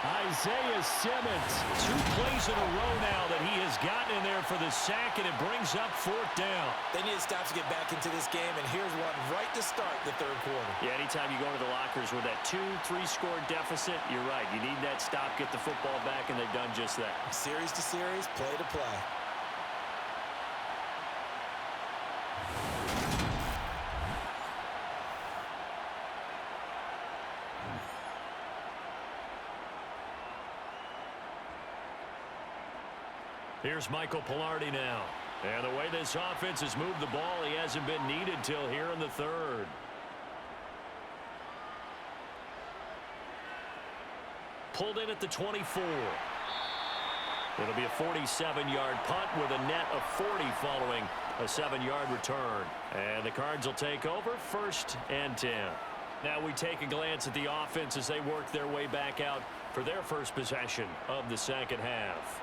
Isaiah Simmons. 2 plays in a row now that he has gotten in there for the sack, and it brings up 4th down. They need to stop to get back into this game, and here's one right to start the 3rd quarter. Yeah, anytime you go into the lockers with that 2-3 score deficit, you're right. You need that stop, get the football back, and they've done just that. Series to series, play to play. Here's Michael Pilardi now. And the way this offense has moved the ball, he hasn't been needed till here in the third. Pulled in at the 24. It'll be a 47-yard punt with a net of 40 following a 7-yard return. And the Cards will take over, 1st and 10. Now we take a glance at the offense as they work their way back out for their first possession of the second half.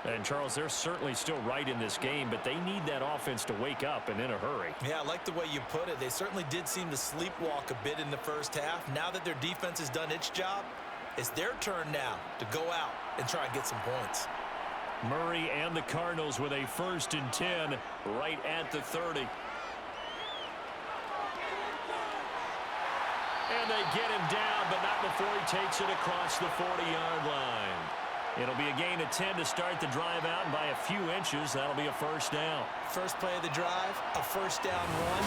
And, Charles, they're certainly still right in this game, but they need that offense to wake up and in a hurry. Yeah, I like the way you put it. They certainly did seem to sleepwalk a bit in the first half. Now that their defense has done its job, it's their turn now to go out and try and get some points. Murray and the Cardinals with a 1st and 10 right at the 30. And they get him down, but not before he takes it across the 40-yard line. It'll be a gain of 10 to start the drive out, and by a few inches, that'll be a 1st down. First play of the drive, a 1st down run.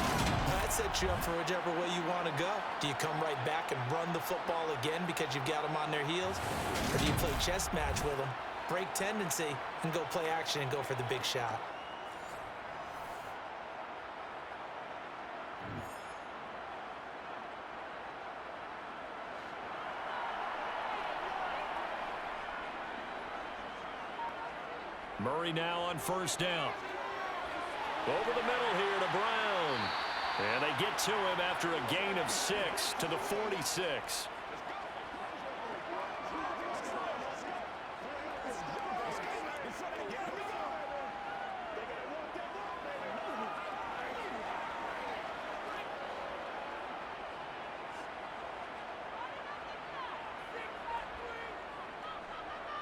That sets you up for whichever way you want to go. Do you come right back and run the football again because you've got them on their heels? Or do you play chess match with them, break tendency, and go play action and go for the big shot? Murray now on 1st down. Over the middle here to Brown. And they get to him after a gain of 6 to the 46.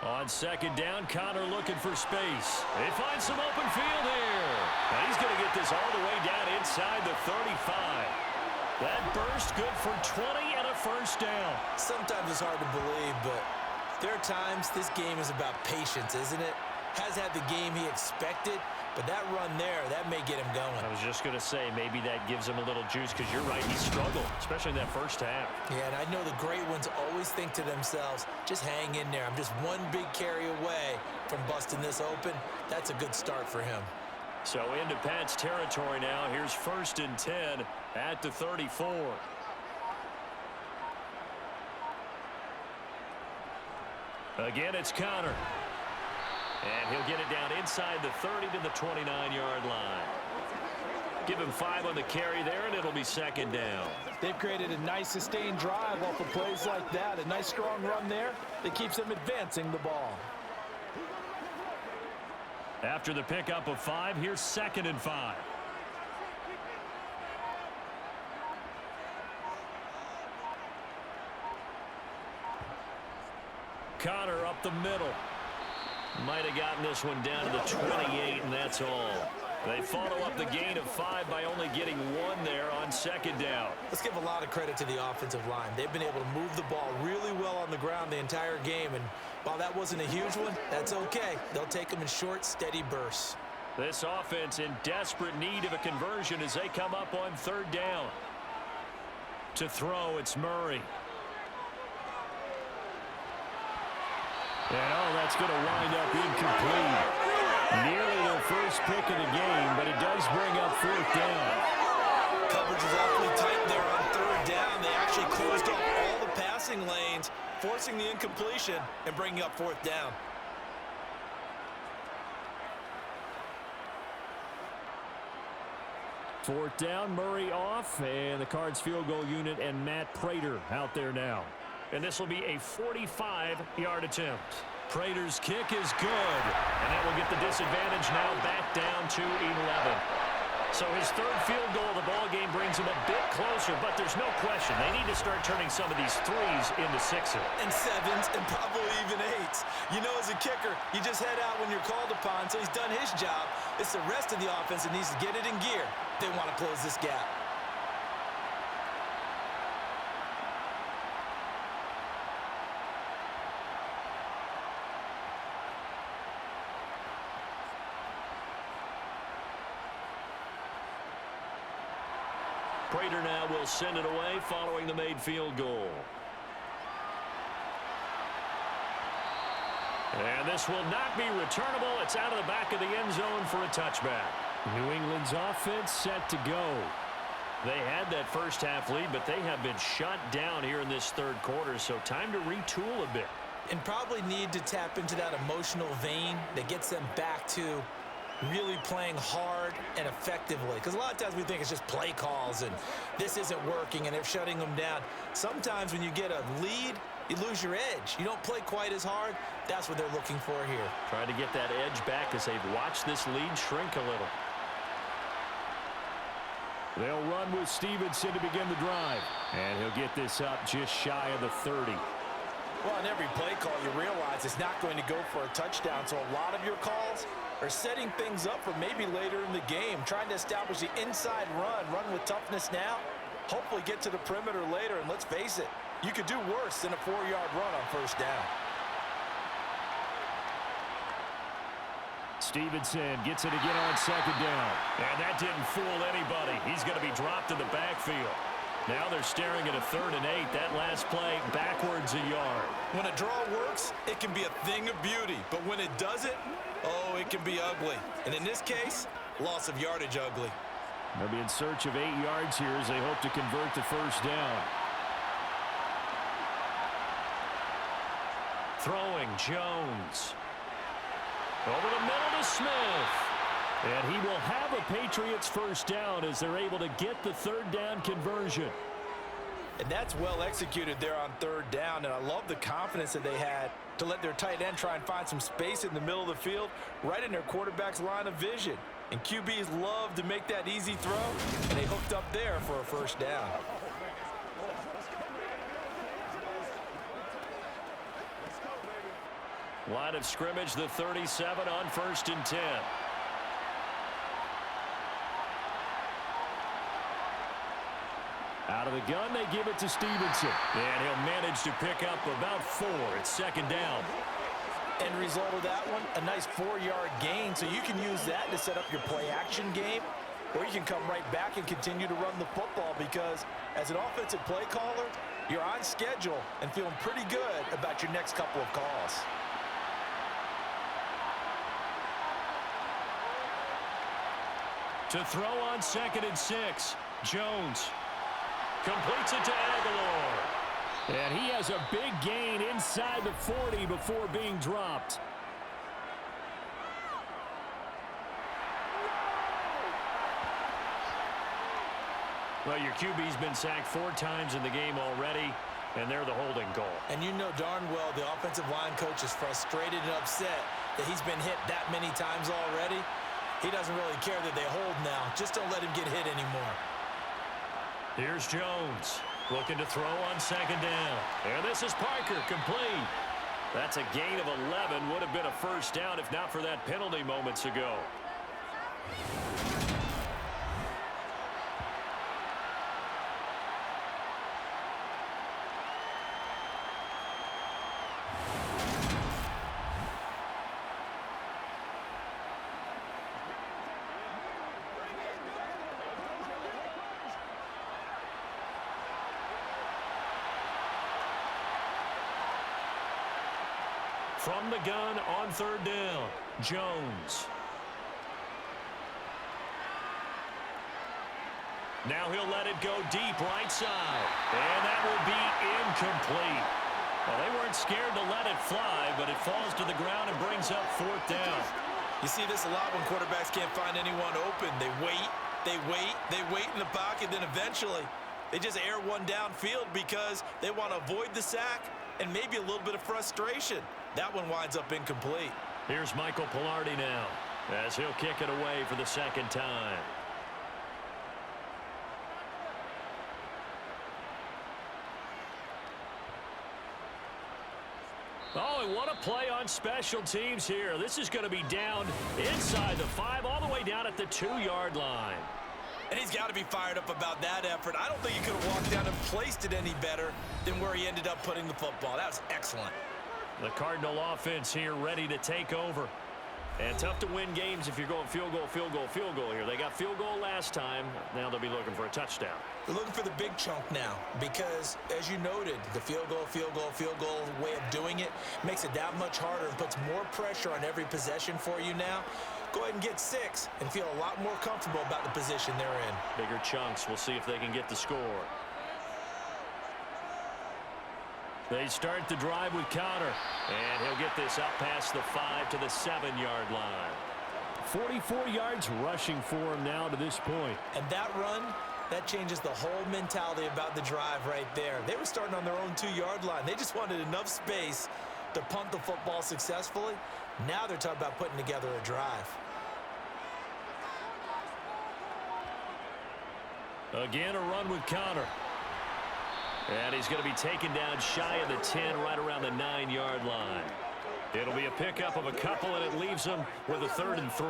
On 2nd down, Connor looking for space. They find some open field here. And he's going to get this all the way down inside the 35. That burst good for 20 and a 1st down. Sometimes it's hard to believe, but there are times this game is about patience, isn't it? Has had the game he expected, but that run there, that may get him going. I was just going to say, maybe that gives him a little juice, because you're right, he struggled, especially in that 1st half. Yeah, and I know the great ones always think to themselves, just hang in there. I'm just one big carry away from busting this open. That's a good start for him. So into Pat's territory now. Here's 1st and 10 at the 34. Again, it's Connor. And he'll get it down inside the 30 to the 29-yard line. Give him 5 on the carry there, and it'll be 2nd down. They've created a nice sustained drive off of plays like that. A nice strong run there that keeps them advancing the ball. After the pickup of 5, here's 2nd and 5. Connor up the middle. Might have gotten this one down to the 28, and that's all. They follow up the gain of 5 by only getting 1 there on 2nd down. Let's give a lot of credit to the offensive line. They've been able to move the ball really well on the ground the entire game, and while that wasn't a huge one, that's okay. They'll take them in short, steady bursts. This offense in desperate need of a conversion as they come up on 3rd down. To throw, it's Murray. And that's going to wind up incomplete. Nearly their first pick of the game, but it does bring up 4th down. Coverage is awfully tight there on 3rd down. They actually closed off all the passing lanes, forcing the incompletion and bringing up 4th down. Fourth down, Murray off, and the Cards field goal unit and Matt Prater out there now. And this will be a 45-yard attempt. Prater's kick is good, and that will get the disadvantage now back down to 11. So his 3rd field goal of the ball game brings him a bit closer, but there's no question they need to start turning some of these 3s into 6s. And 7s, and probably even 8s. You know, as a kicker, you just head out when you're called upon, so he's done his job. It's the rest of the offense that needs to get it in gear. They want to close this gap. Prater now will send it away following the made field goal. And this will not be returnable. It's out of the back of the end zone for a touchback. New England's offense set to go. They had that first half lead, but they have been shut down here in this third quarter, so time to retool a bit. And probably need to tap into that emotional vein that gets them back to really playing hard and effectively. Because a lot of times we think it's just play calls and this isn't working and they're shutting them down. Sometimes when you get a lead, you lose your edge. You don't play quite as hard. That's what they're looking for here. Trying to get that edge back as they've watched this lead shrink a little. They'll run with Stevenson to begin the drive. And he'll get this up just shy of the 30. Well, on every play call, you realize it's not going to go for a touchdown. So a lot of your calls are setting things up for maybe later in the game, trying to establish the inside run with toughness now, hopefully get to the perimeter later. And let's face it, you could do worse than a 4-yard run on first down. Stevenson gets it again on second down. And that didn't fool anybody. He's going to be dropped in the backfield. Now they're staring at a 3rd and 8. That last play, backwards a yard. When a draw works, it can be a thing of beauty. But when it doesn't, oh, it can be ugly. And in this case, loss of yardage ugly. They'll be in search of 8 yards here as they hope to convert the first down. Throwing Jones. Over the middle to Smith. And he will have a Patriots first down as they're able to get the 3rd down conversion. And that's well executed there on 3rd down. And I love the confidence that they had to let their tight end try and find some space in the middle of the field, right in their quarterback's line of vision. And QBs love to make that easy throw, and they hooked up there for a first down. Line of scrimmage, the 37 on 1st and 10. Out of the gun, they give it to Stevenson. And he'll manage to pick up about 4. It's 2nd down. End result of that one, a nice 4-yard gain. So you can use that to set up your play-action game, or you can come right back and continue to run the football because as an offensive play caller, you're on schedule and feeling pretty good about your next couple of calls. To throw on 2nd and 6, Jones completes it to Aguilar. And he has a big gain inside the 40 before being dropped. Well, your QB's been sacked 4 times in the game already, and they're the holding goal. And you know darn well the offensive line coach is frustrated and upset that he's been hit that many times already. He doesn't really care that they hold now. Just don't let him get hit anymore. Here's Jones looking to throw on 2nd down. And this is Parker, complete. That's a gain of 11. Would have been a first down if not for that penalty moments ago. From the gun on 3rd down, Jones. Now he'll let it go deep right side. And that will be incomplete. Well, they weren't scared to let it fly, but it falls to the ground and brings up 4th down. You see this a lot when quarterbacks can't find anyone open. They wait in the pocket, then eventually they just air one downfield because they want to avoid the sack and maybe a little bit of frustration. That one winds up incomplete. Here's Michael Pilardi now as he'll kick it away for the 2nd time. Oh, and what a play on special teams here. This is going to be down inside the 5, all the way down at the 2-yard line. And he's got to be fired up about that effort. I don't think he could have walked down and placed it any better than where he ended up putting the football. That was excellent. The Cardinal offense here ready to take over. And tough to win games if you're going field goal, field goal, field goal here. They got field goal last time. Now they'll be looking for a touchdown. They're looking for the big chunk now because, as you noted, the field goal way of doing it makes it that much harder and puts more pressure on every possession for you now. Go ahead and get 6 and feel a lot more comfortable about the position they're in. Bigger chunks. We'll see if they can get the score. They start the drive with Connor, and he'll get this up past the 5 to the 7-yard line. 44 yards rushing for him now to this point. And that run, that changes the whole mentality about the drive right there. They were starting on their own 2-yard line. They just wanted enough space to punt the football successfully. Now they're talking about putting together a drive. Again, a run with Connor. And he's going to be taken down shy of the 10, right around the 9-yard line. It'll be a pickup of a couple, and it leaves them with a 3rd and 3.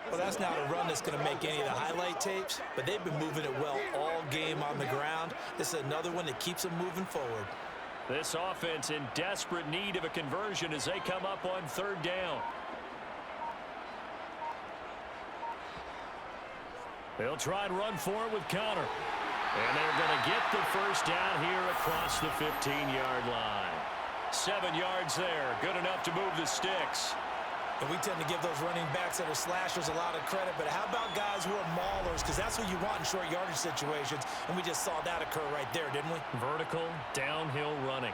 Well, that's not a run that's going to make any of the highlight tapes, but they've been moving it well all game on the ground. This is another one that keeps them moving forward. This offense in desperate need of a conversion as they come up on 3rd down. They'll try and run for it with Connor. And they're going to get the first down here across the 15-yard line. 7 yards there. Good enough to move the sticks. And we tend to give those running backs that are slashers a lot of credit. But how about guys who are maulers? Because that's what you want in short yardage situations. And we just saw that occur right there, didn't we? Vertical, downhill running.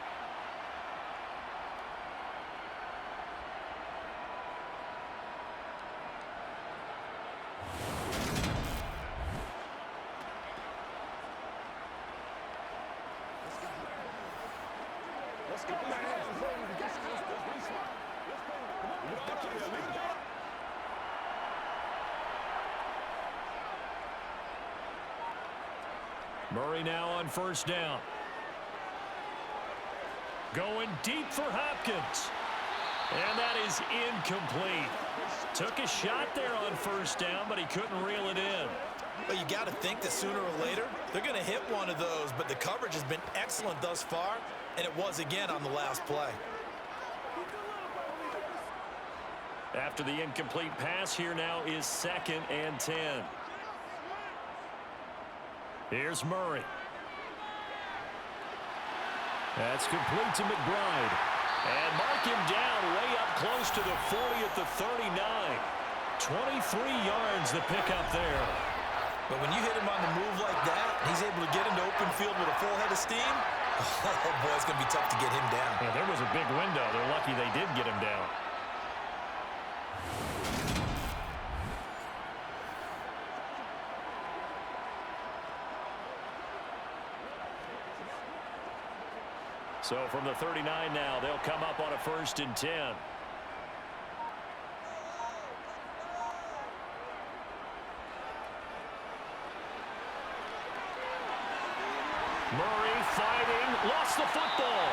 Murray now on 1st down. Going deep for Hopkins. And that is incomplete. Took a shot there on 1st down, but he couldn't reel it in. Well, you got to think that sooner or later, they're going to hit one of those, but the coverage has been excellent thus far, and it was again on the last play. After the incomplete pass, here now is 2nd and 10. Here's Murray. That's complete to McBride. And mark him down way up close to the 40 at the 39. 23 yards the pickup there. But when you hit him on the move like that, he's able to get into open field with a full head of steam. Oh, boy, it's going to be tough to get him down. Yeah, there was a big window. They're lucky they did get him down. So from the 39 now, they'll come up on a 1st and 10. Murray fighting, lost the football.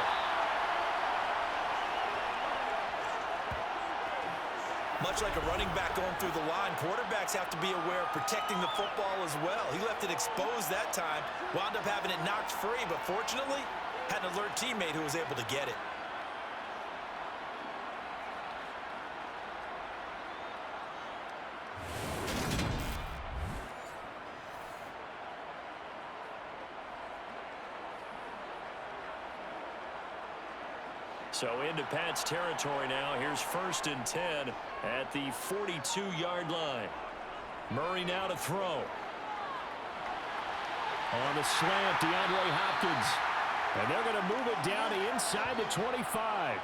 Much like a running back going through the line, quarterbacks have to be aware of protecting the football as well. He left it exposed that time, wound up having it knocked free, but fortunately, had an alert teammate who was able to get it. So into Pat's territory now. Here's 1st and 10 at the 42-yard line. Murray now to throw. On the slant, DeAndre Hopkins. And they're going to move it down to inside the 25.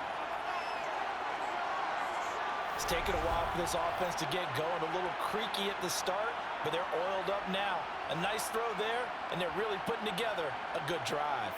It's taken a while for this offense to get going. A little creaky at the start, but they're oiled up now. A nice throw there, and they're really putting together a good drive.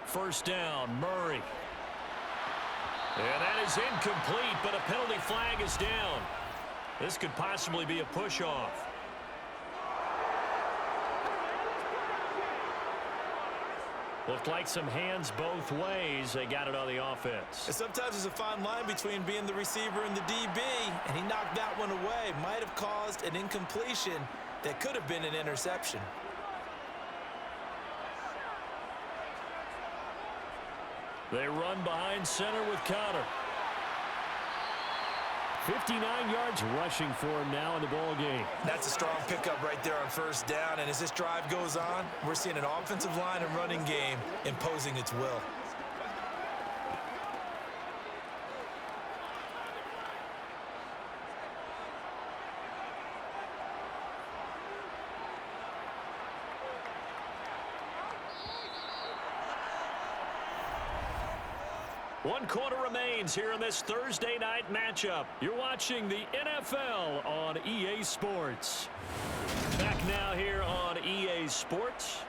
First down, Murray. And that is incomplete, but a penalty flag is down. This could possibly be a push-off. Looked like some hands both ways. They got it on the offense. And sometimes there's a fine line between being the receiver and the DB, and he knocked that one away. Might have caused an incompletion that could have been an interception. They run behind center with Connor. 59 yards rushing for him now in the ball game. That's a strong pickup right there on first down. And as this drive goes on, we're seeing an offensive line and running game imposing its will. One quarter remains here in this Thursday night matchup. You're watching the NFL on EA Sports. Back now here on EA Sports.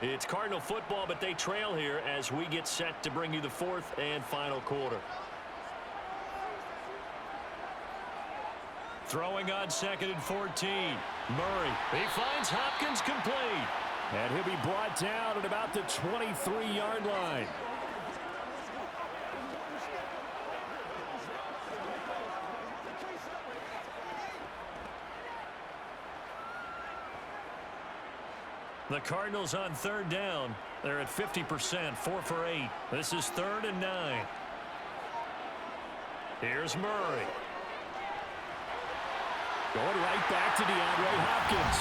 It's Cardinal football, but they trail here as we get set to bring you the fourth and final quarter. Throwing on 2nd and 14. Murray. He finds Hopkins complete. And he'll be brought down at about the 23-yard line. The Cardinals on 3rd down. They're at 50%, 4 for 8. This is 3rd and 9. Here's Murray. Going right back to DeAndre Hopkins.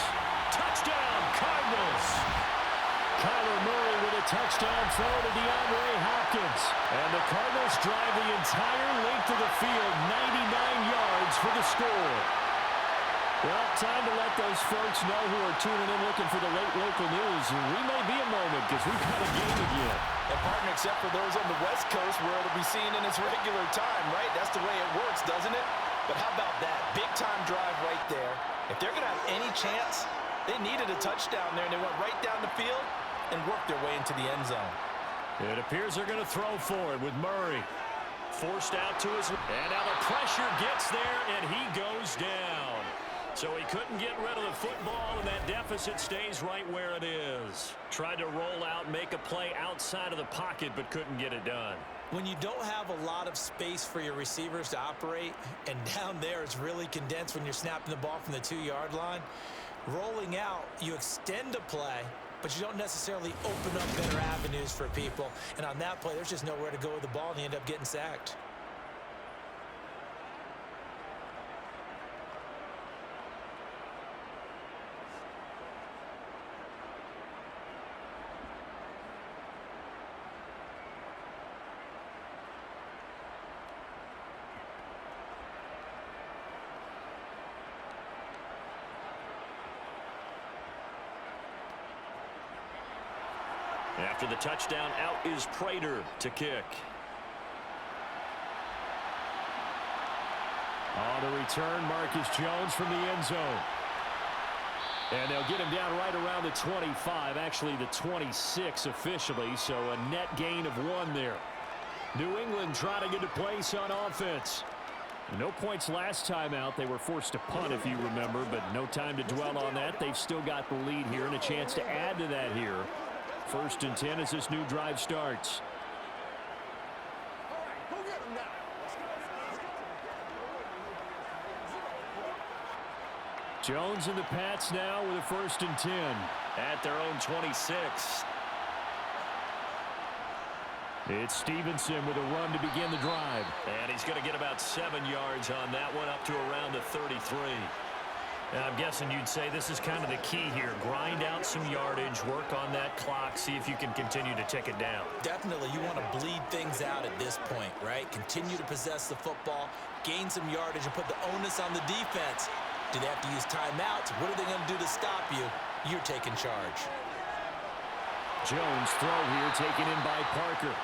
Touchdown, Cardinals. Kyler Murray with a touchdown throw to DeAndre Hopkins. And the Cardinals drive the entire length of the field, 99 yards for the score. Well, time to let those folks know who are tuning in looking for the late local news. We may be a moment because we've got a game again. And partner, except for those on the West Coast where it'll be seen in its regular time, right? That's the way it works, doesn't it? But how about that? Big-time drive right there. If they're going to have any chance, they needed a touchdown there, and they went right down the field and worked their way into the end zone. It appears they're going to throw for it with Murray. Forced out to his... And now the pressure gets there, and he goes down. So he couldn't get rid of the football, and that deficit stays right where it is. Tried to roll out, make a play outside of the pocket, but couldn't get it done. When you don't have a lot of space for your receivers to operate, and down there it's really condensed when you're snapping the ball from the 2-yard line, rolling out, you extend a play, but you don't necessarily open up better avenues for people. And on that play, there's just nowhere to go with the ball, and you end up getting sacked. After the touchdown, out is Prater to kick. On the return, Marcus Jones from the end zone. And they'll get him down right around the 25, actually the 26 officially, so a net gain of 1 there. New England trying to get a place on offense. No points last time out. They were forced to punt, if you remember, but no time to dwell on that. They've still got the lead here and a chance to add to that here. 1st and 10 as this new drive starts. Jones and the Pats now with a 1st and 10. At their own 26. It's Stevenson with a run to begin the drive. And he's going to get about 7 yards on that one, up to around the 33. And I'm guessing you'd say this is kind of the key here. Grind out some yardage, work on that clock, see if you can continue to tick it down. Definitely, you want to bleed things out at this point, right? Continue to possess the football, gain some yardage, and put the onus on the defense. Do they have to use timeouts? What are they going to do to stop you? You're taking charge. Jones throw here taken in by Parker.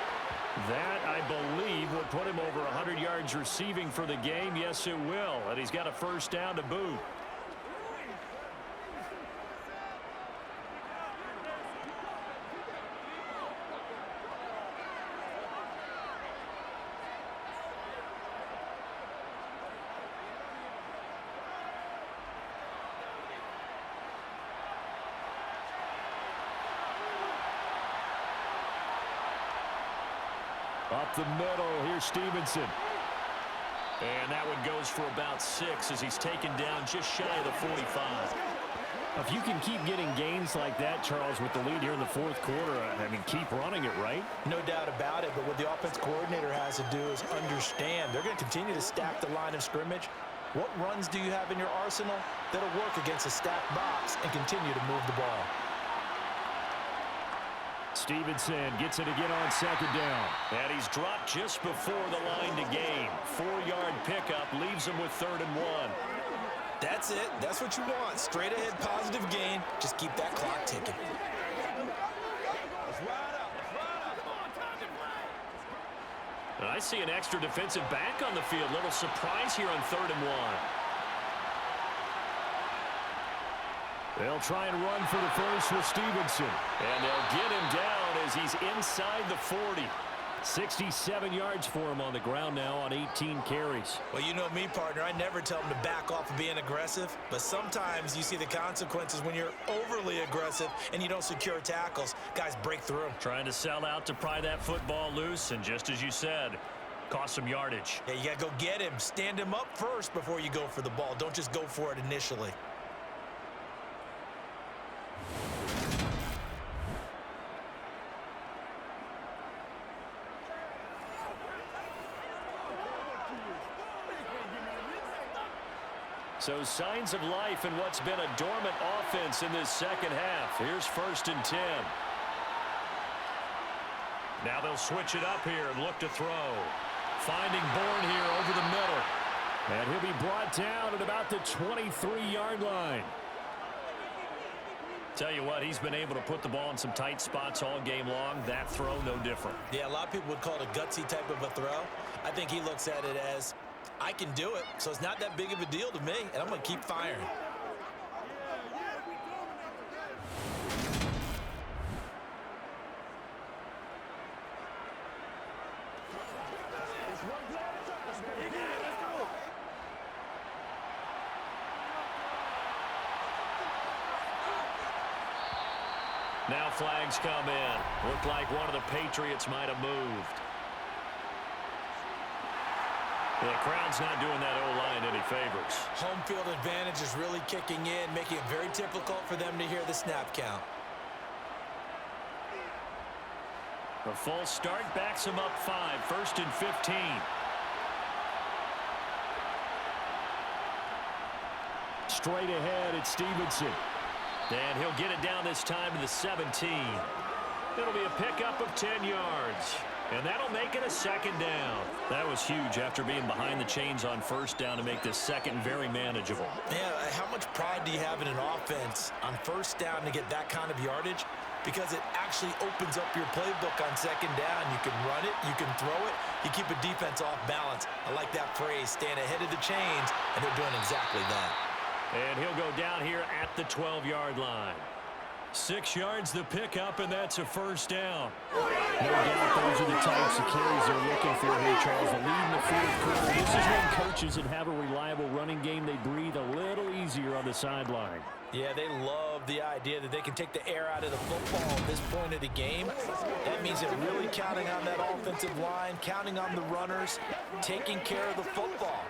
That, I believe, will put him over 100 yards receiving for the game. Yes, it will. And he's got a 1st down to boot. Up the middle, here's Stevenson. And that one goes for about 6 as he's taken down just shy of the 45. If you can keep getting gains like that, Charles, with the lead here in the fourth quarter, I mean, keep running it, right? No doubt about it, but what the offense coordinator has to do is understand they're going to continue to stack the line of scrimmage. What runs do you have in your arsenal that'll work against a stacked box and continue to move the ball? Stevenson gets it again on second down. And he's dropped just before the line to gain. 4-yard pickup leaves him with 3rd and 1. That's it. That's what you want. Straight ahead, positive gain. Just keep that clock ticking. And I see an extra defensive back on the field. Little surprise here on 3rd and 1. They'll try and run for the first with Stevenson. And they'll get him down as he's inside the 40. 67 yards for him on the ground now on 18 carries. Well, you know me, partner. I never tell him to back off of being aggressive. But sometimes you see the consequences when you're overly aggressive and you don't secure tackles. Guys break through. Trying to sell out to pry that football loose. And just as you said, cost some yardage. Yeah, you got to go get him. Stand him up first before you go for the ball. Don't just go for it initially. So signs of life in what's been a dormant offense in this second half. Here's 1st and 10. Now they'll switch it up here and look to throw. Finding Bourne here over the middle. And he'll be brought down at about the 23-yard line. Tell you what, he's been able to put the ball in some tight spots all game long. That throw, no different. Yeah, a lot of people would call it a gutsy type of a throw. I think he looks at it as, I can do it, so it's not that big of a deal to me, and I'm going to keep firing. Now flags come in. Looked like one of the Patriots might have moved. The crowd's not doing that O-line any favors. Home field advantage is really kicking in, making it very difficult for them to hear the snap count. A false start backs him up 5. 1st and 15. Straight ahead, it's Stevenson. And he'll get it down this time to the 17. It'll be a pickup of 10 yards. And that'll make it a 2nd down. That was huge after being behind the chains on 1st down to make this 2nd very manageable. Yeah, how much pride do you have in an offense on 1st down to get that kind of yardage? Because it actually opens up your playbook on 2nd down. You can run it, you can throw it, you keep a defense off balance. I like that phrase, staying ahead of the chains, and they're doing exactly that. And he'll go down here at the 12-yard line. 6 yards the pickup, and that's a 1st down. No doubt those are the types of carries they're looking for here, Charles. A lead in the fourth quarter. This is when coaches that have a reliable running game, they breathe a little easier on the sideline. Yeah, they love the idea that they can take the air out of the football at this point of the game. That means they're really counting on that offensive line, counting on the runners, taking care of the football.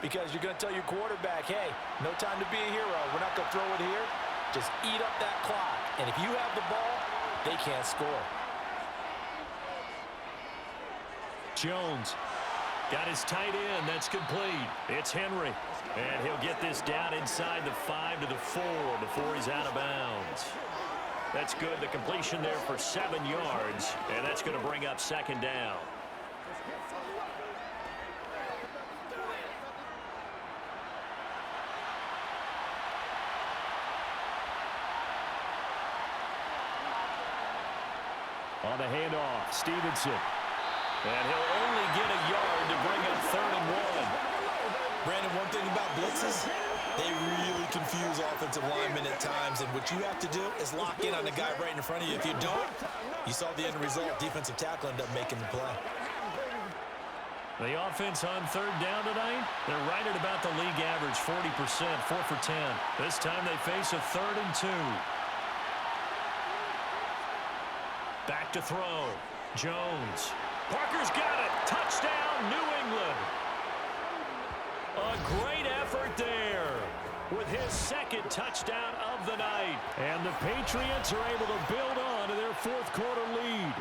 Because you're going to tell your quarterback, hey, no time to be a hero. We're not going to throw it here. Just eat up that clock. And if you have the ball, they can't score. Jones got his tight end. That's complete. It's Henry. And he'll get this down inside the 5 to the 4 before he's out of bounds. That's good. The completion there for 7 yards. And that's going to bring up 2nd down. On the handoff, Stevenson. And he'll only get a yard to bring up 3rd and 1. Brandon, one thing about blitzes, they really confuse offensive linemen at times, and what you have to do is lock in on the guy right in front of you. If you don't, you saw the end result. Defensive tackle ended up making the play. The offense on 3rd down tonight, they're right at about the league average, 40%, 4 for 10. This time they face a 3rd and 2. Back to throw. Jones Parker's got it. Touchdown, New England. A great effort there with his second touchdown of the night. And the Patriots are able to build on to their fourth quarter lead.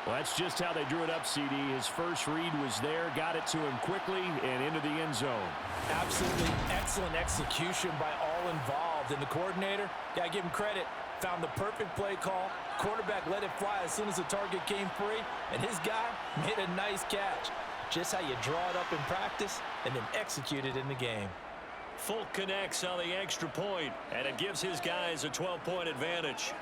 Well, that's just how they drew it up, CD. His first read was there, got it to him quickly, and into the end zone. Absolutely excellent execution by all involved. And the coordinator, got to give him credit, found the perfect play call. Quarterback let it fly as soon as the target came free, and his guy made a nice catch. Just how you draw it up in practice and then execute it in the game. Folk connects on the extra point, and it gives his guys a 12-point advantage.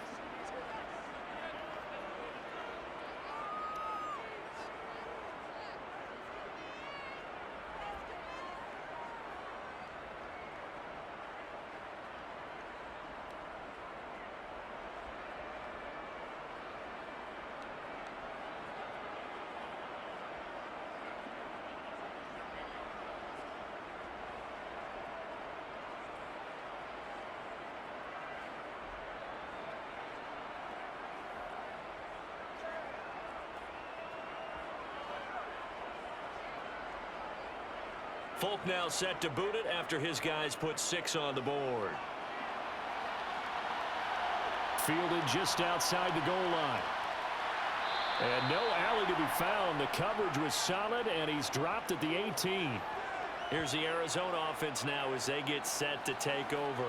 Folk now set to boot it after his guys put 6 on the board. Fielded just outside the goal line. And no alley to be found. The coverage was solid, and he's dropped at the 18. Here's the Arizona offense now as they get set to take over.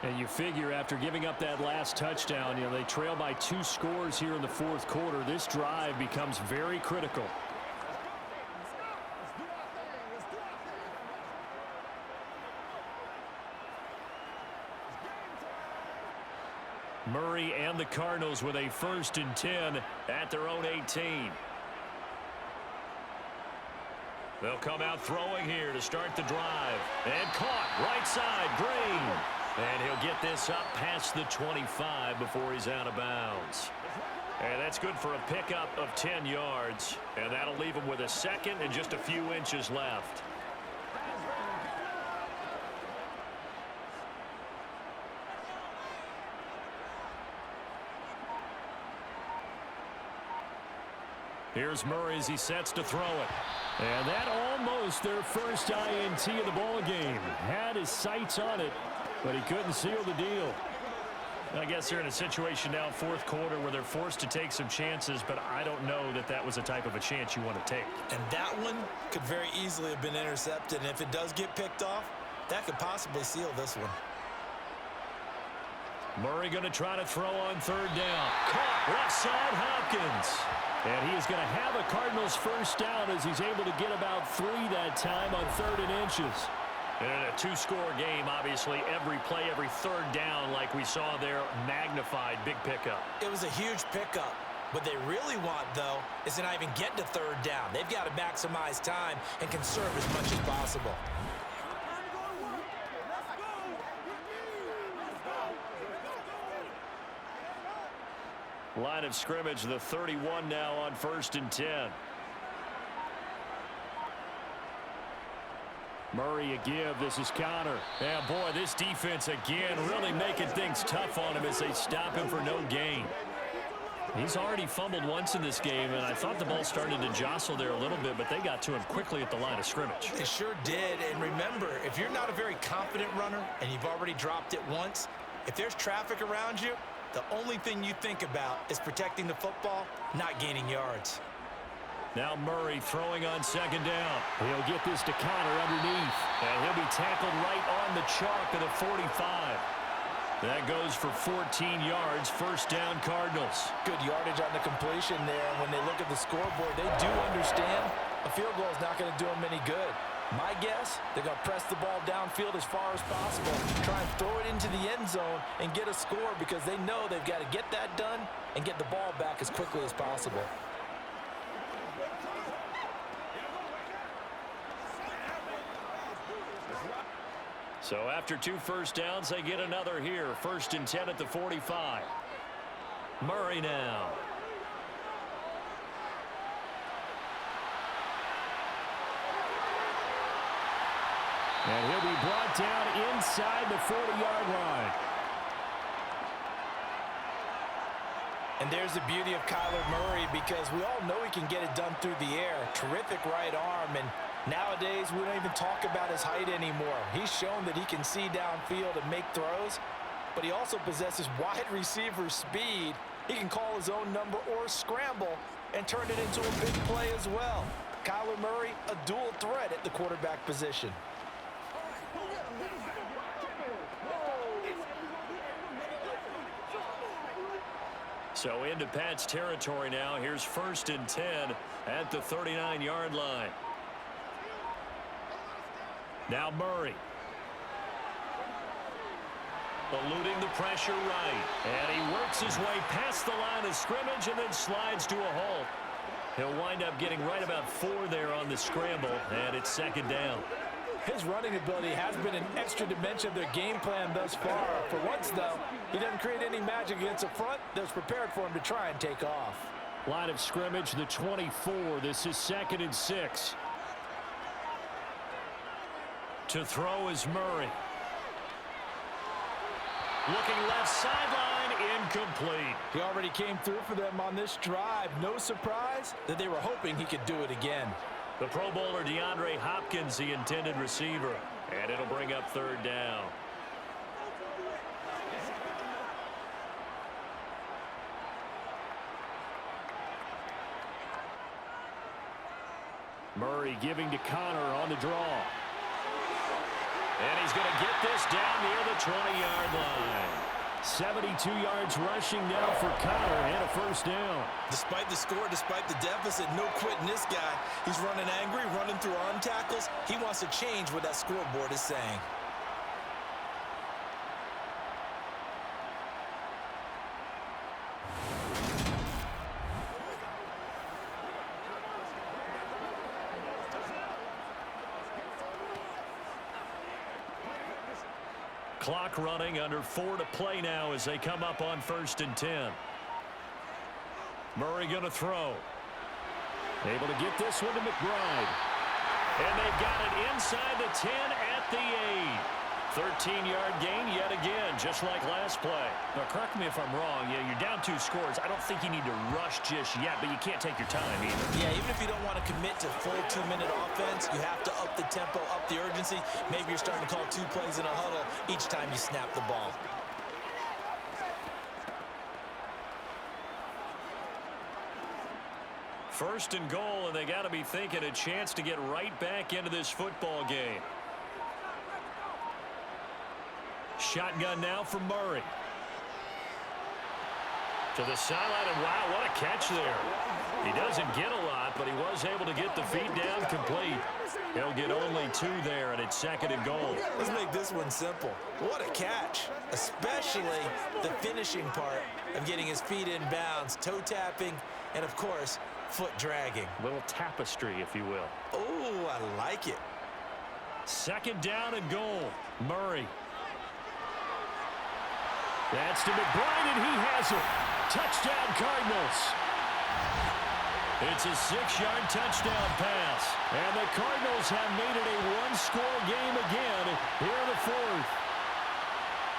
And you figure after giving up that last touchdown, they trail by 2 scores here in the fourth quarter. This drive becomes very critical. Murray and the Cardinals with a 1st and 10 at their own 18. They'll come out throwing here to start the drive. And caught right side, Green. And he'll get this up past the 25 before he's out of bounds. And that's good for a pickup of 10 yards. And that'll leave him with a 2nd and just a few inches left. Here's Murray as he sets to throw it. And that almost their first INT of the ball game. Had his sights on it, but he couldn't seal the deal. I guess they're in a situation now, fourth quarter, where they're forced to take some chances, but I don't know that that was the type of a chance you want to take. And that one could very easily have been intercepted, and if it does get picked off, that could possibly seal this one. Murray going to try to throw on 3rd down. Caught left side, Hopkins. And he is going to have a Cardinals first down as he's able to get about 3 that time on 3rd and inches. And in a 2-score game, obviously, every play, every 3rd down, like we saw there, magnified, big pickup. It was a huge pickup. What they really want, though, is to not even get to 3rd down. They've got to maximize time and conserve as much as possible. Line of scrimmage, the 31 now on 1st and 10. Murray a give. This is Connor. Yeah, boy, this defense again really making things tough on him as they stop him for no gain. He's already fumbled once in this game, and I thought the ball started to jostle there a little bit, but they got to him quickly at the line of scrimmage. It sure did. And remember, if you're not a very confident runner and you've already dropped it once, if there's traffic around you, the only thing you think about is protecting the football, not gaining yards. Now Murray throwing on 2nd down. He'll get this to Connor underneath. And he'll be tackled right on the chalk of the 45. That goes for 14 yards. 1st down, Cardinals. Good yardage on the completion there. And when they look at the scoreboard, they do understand a field goal is not going to do them any good. My guess, they're going to press the ball downfield as far as possible, try and throw it into the end zone and get a score because they know they've got to get that done and get the ball back as quickly as possible. So after 2 first downs, they get another here. 1st and 10 at the 45. Murray now. And he'll be brought down inside the 40-yard line. And there's the beauty of Kyler Murray, because we all know he can get it done through the air. Terrific right arm, and nowadays we don't even talk about his height anymore. He's shown that he can see downfield and make throws, but he also possesses wide receiver speed. He can call his own number or scramble and turn it into a big play as well. Kyler Murray, a dual threat at the quarterback position. So into Pat's territory now. Here's 1st and 10 at the 39-yard line. Now Murray. Eluding the pressure right. And he works his way past the line of scrimmage and then slides to a halt. He'll wind up getting right about 4 there on the scramble, and it's 2nd down. His running ability has been an extra dimension of their game plan thus far. For once, though, he doesn't create any magic against the front that's prepared for him to try and take off. Line of scrimmage, the 24. This is 2nd and 6. To throw is Murray. Looking left sideline, incomplete. He already came through for them on this drive. No surprise that they were hoping he could do it again. The Pro Bowler DeAndre Hopkins, the intended receiver. And it'll bring up 3rd down. Murray giving to Connor on the draw. And he's going to get this down near the 20-yard line. 72 yards rushing now for Connor and a 1st down. Despite the score, despite the deficit, no quitting this guy. He's running angry, running through arm tackles. He wants to change what that scoreboard is saying. Clock running, under 4 to play now as they come up on 1st and 10. Murray going to throw. Able to get this one to McBride. And they've got it inside the 10 at the 8. 13-yard gain yet again, just like last play. Now, correct me if I'm wrong. Yeah, you're down 2 scores. I don't think you need to rush just yet, but you can't take your time either. Yeah, even if you don't want to commit to full 2-minute offense, you have to up the tempo, up the urgency. Maybe you're starting to call 2 plays in a huddle each time you snap the ball. First and goal, and they got to be thinking a chance to get right back into this football game. Shotgun now for Murray. To the sideline, and wow, what a catch there. He doesn't get a lot, but he was able to get the feet down complete. He'll get only 2 there, and it's 2nd and goal. Let's make this one simple. What a catch, especially the finishing part of getting his feet in bounds, toe tapping, and of course, foot dragging. Little tapestry, if you will. Oh, I like it. 2nd down and goal. Murray. That's to McBride, and he has it. Touchdown, Cardinals. It's a 6-yard touchdown pass. And the Cardinals have made it a 1-score game again here in the 4th.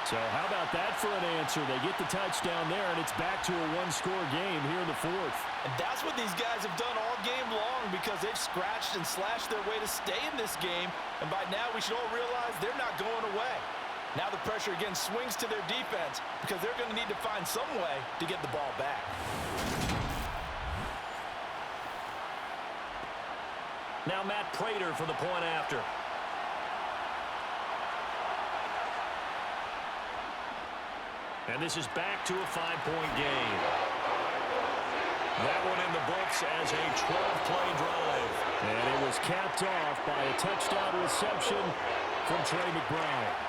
So how about that for an answer? They get the touchdown there, and it's back to a 1-score game here in the 4th. And that's what these guys have done all game long, because they've scratched and slashed their way to stay in this game. And by now, we should all realize they're not going away. Now the pressure again swings to their defense, because they're going to need to find some way to get the ball back. Now Matt Prater for the point after. And this is back to a 5-point game. That one in the books as a 12-play drive. And it was capped off by a touchdown reception from Trey McBride.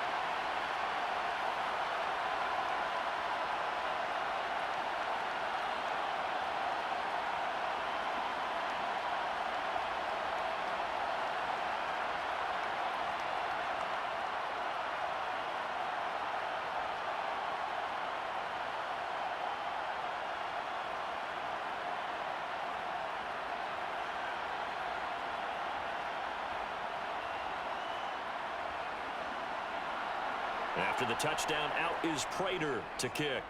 After the touchdown, out is Prater to kick.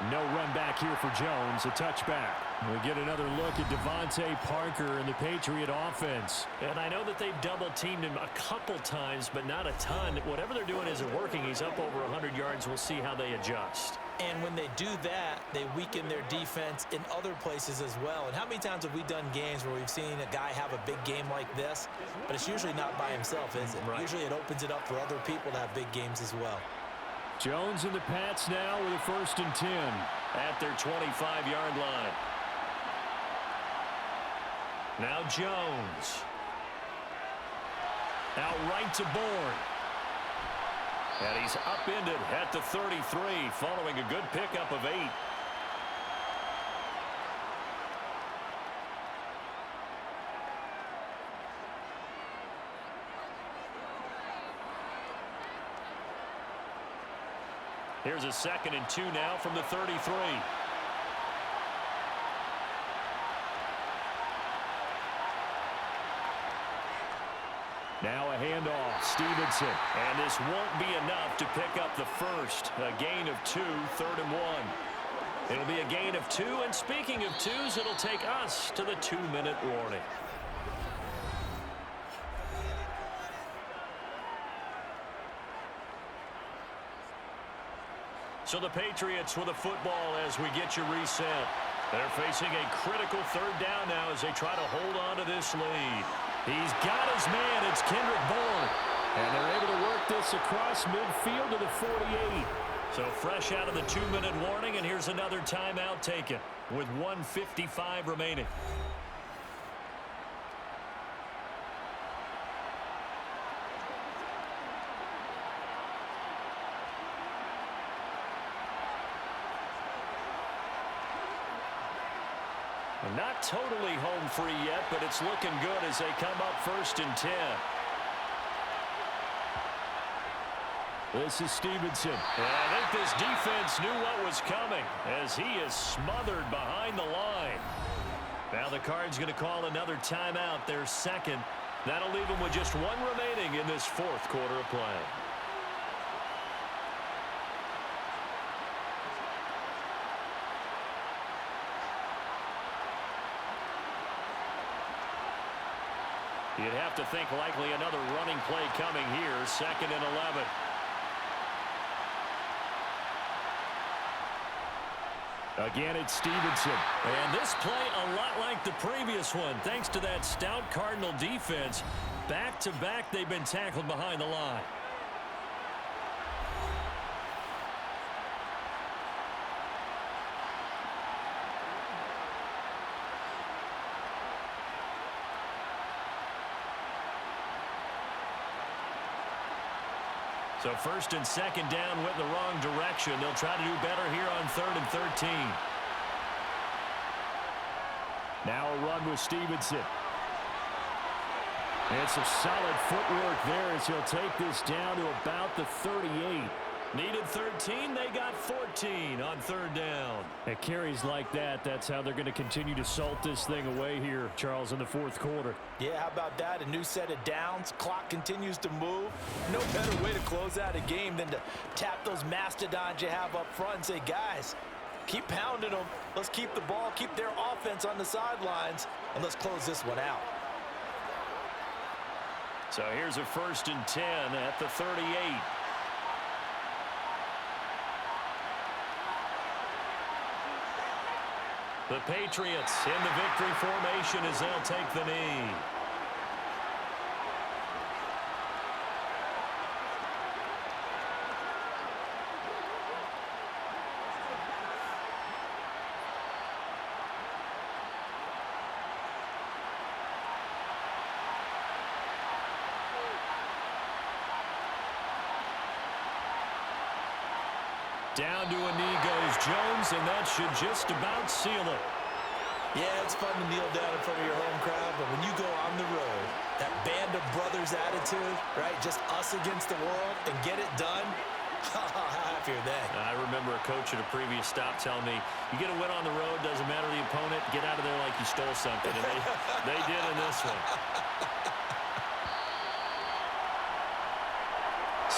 No run back here for Jones, a touchback. We get another look at Devontae Parker and the Patriot offense. And I know that they've double-teamed him a couple times, but not a ton. Whatever they're doing isn't working. He's up over 100 yards. We'll see how they adjust. And when they do that, they weaken their defense in other places as well. And how many times have we done games where we've seen a guy have a big game like this, but it's usually not by himself, is it? Right. Usually it opens it up for other people to have big games as well. Jones and the Pats now with a 1st and 10. At their 25-yard line. Now Jones. Out right to Bourne. And he's upended at the 33, following a good pickup of 8. Here's a 2nd and 2 now from the 33. Now a handoff, Stevenson. And this won't be enough to pick up the first. A gain of 2, 3rd and 1. It'll be a gain of 2, and speaking of 2s, it'll take us to the 2-minute warning. So the Patriots with a football as we get you reset. They're facing a critical 3rd down now as they try to hold on to this lead. He's got his man. It's Kendrick Bourne. And they're able to work this across midfield to the 48. So fresh out of the 2-minute warning, and here's another timeout taken with 1:55 remaining. Not totally home free yet, but it's looking good as they come up 1st and 10. This is Stevenson. And I think this defense knew what was coming as he is smothered behind the line. Now the Cards going to call another timeout, their 2nd. That'll leave them with just 1 remaining in this 4th quarter of play. You'd have to think likely another running play coming here, 2nd and 11. Again, it's Stevenson. And this play a lot like the previous one, thanks to that stout Cardinal defense. Back-to-back, they've been tackled behind the line. So 1st and 2nd down went in the wrong direction. They'll try to do better here on 3rd and 13. Now a run with Stevenson. And some solid footwork there as he'll take this down to about the 38. Needed 13, they got 14 on 3rd down. At carries like that, that's how they're going to continue to salt this thing away here, Charles, in the 4th quarter. Yeah, how about that? A new set of downs. Clock continues to move. No better way to close out a game than to tap those mastodons you have up front and say, guys, keep pounding them. Let's keep the ball, keep their offense on the sidelines, and let's close this one out. So here's a 1st and 10 at the 38. The Patriots in the victory formation as they'll take the knee. Down to a knee goes Jones, and that should just about seal it. Yeah, it's fun to kneel down in front of your home crowd, but when you go on the road, that band of brothers attitude, right, just us against the world, and get it done, how happy are they? I remember a coach at a previous stop telling me, you get a win on the road, doesn't matter the opponent, get out of there like you stole something, and they did in this one.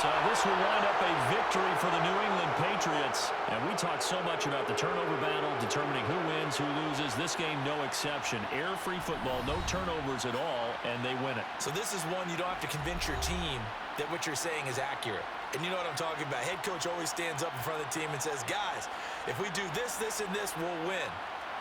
So this will wind up a victory for the New England Patriots. Patriots. And we talk so much about the turnover battle, determining who wins, who loses. This game, no exception. Error-free football, no turnovers at all, and they win it. So this is one you don't have to convince your team that what you're saying is accurate. And you know what I'm talking about. Head coach always stands up in front of the team and says, guys, if we do this, this, and this, we'll win.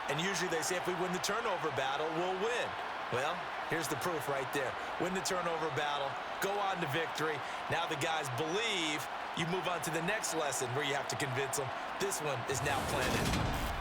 And usually they say if we win the turnover battle, we'll win. Well, here's the proof right there. Win the turnover battle, go on to victory. Now the guys believe. You move on to the next lesson where you have to convince them. This one is now planted.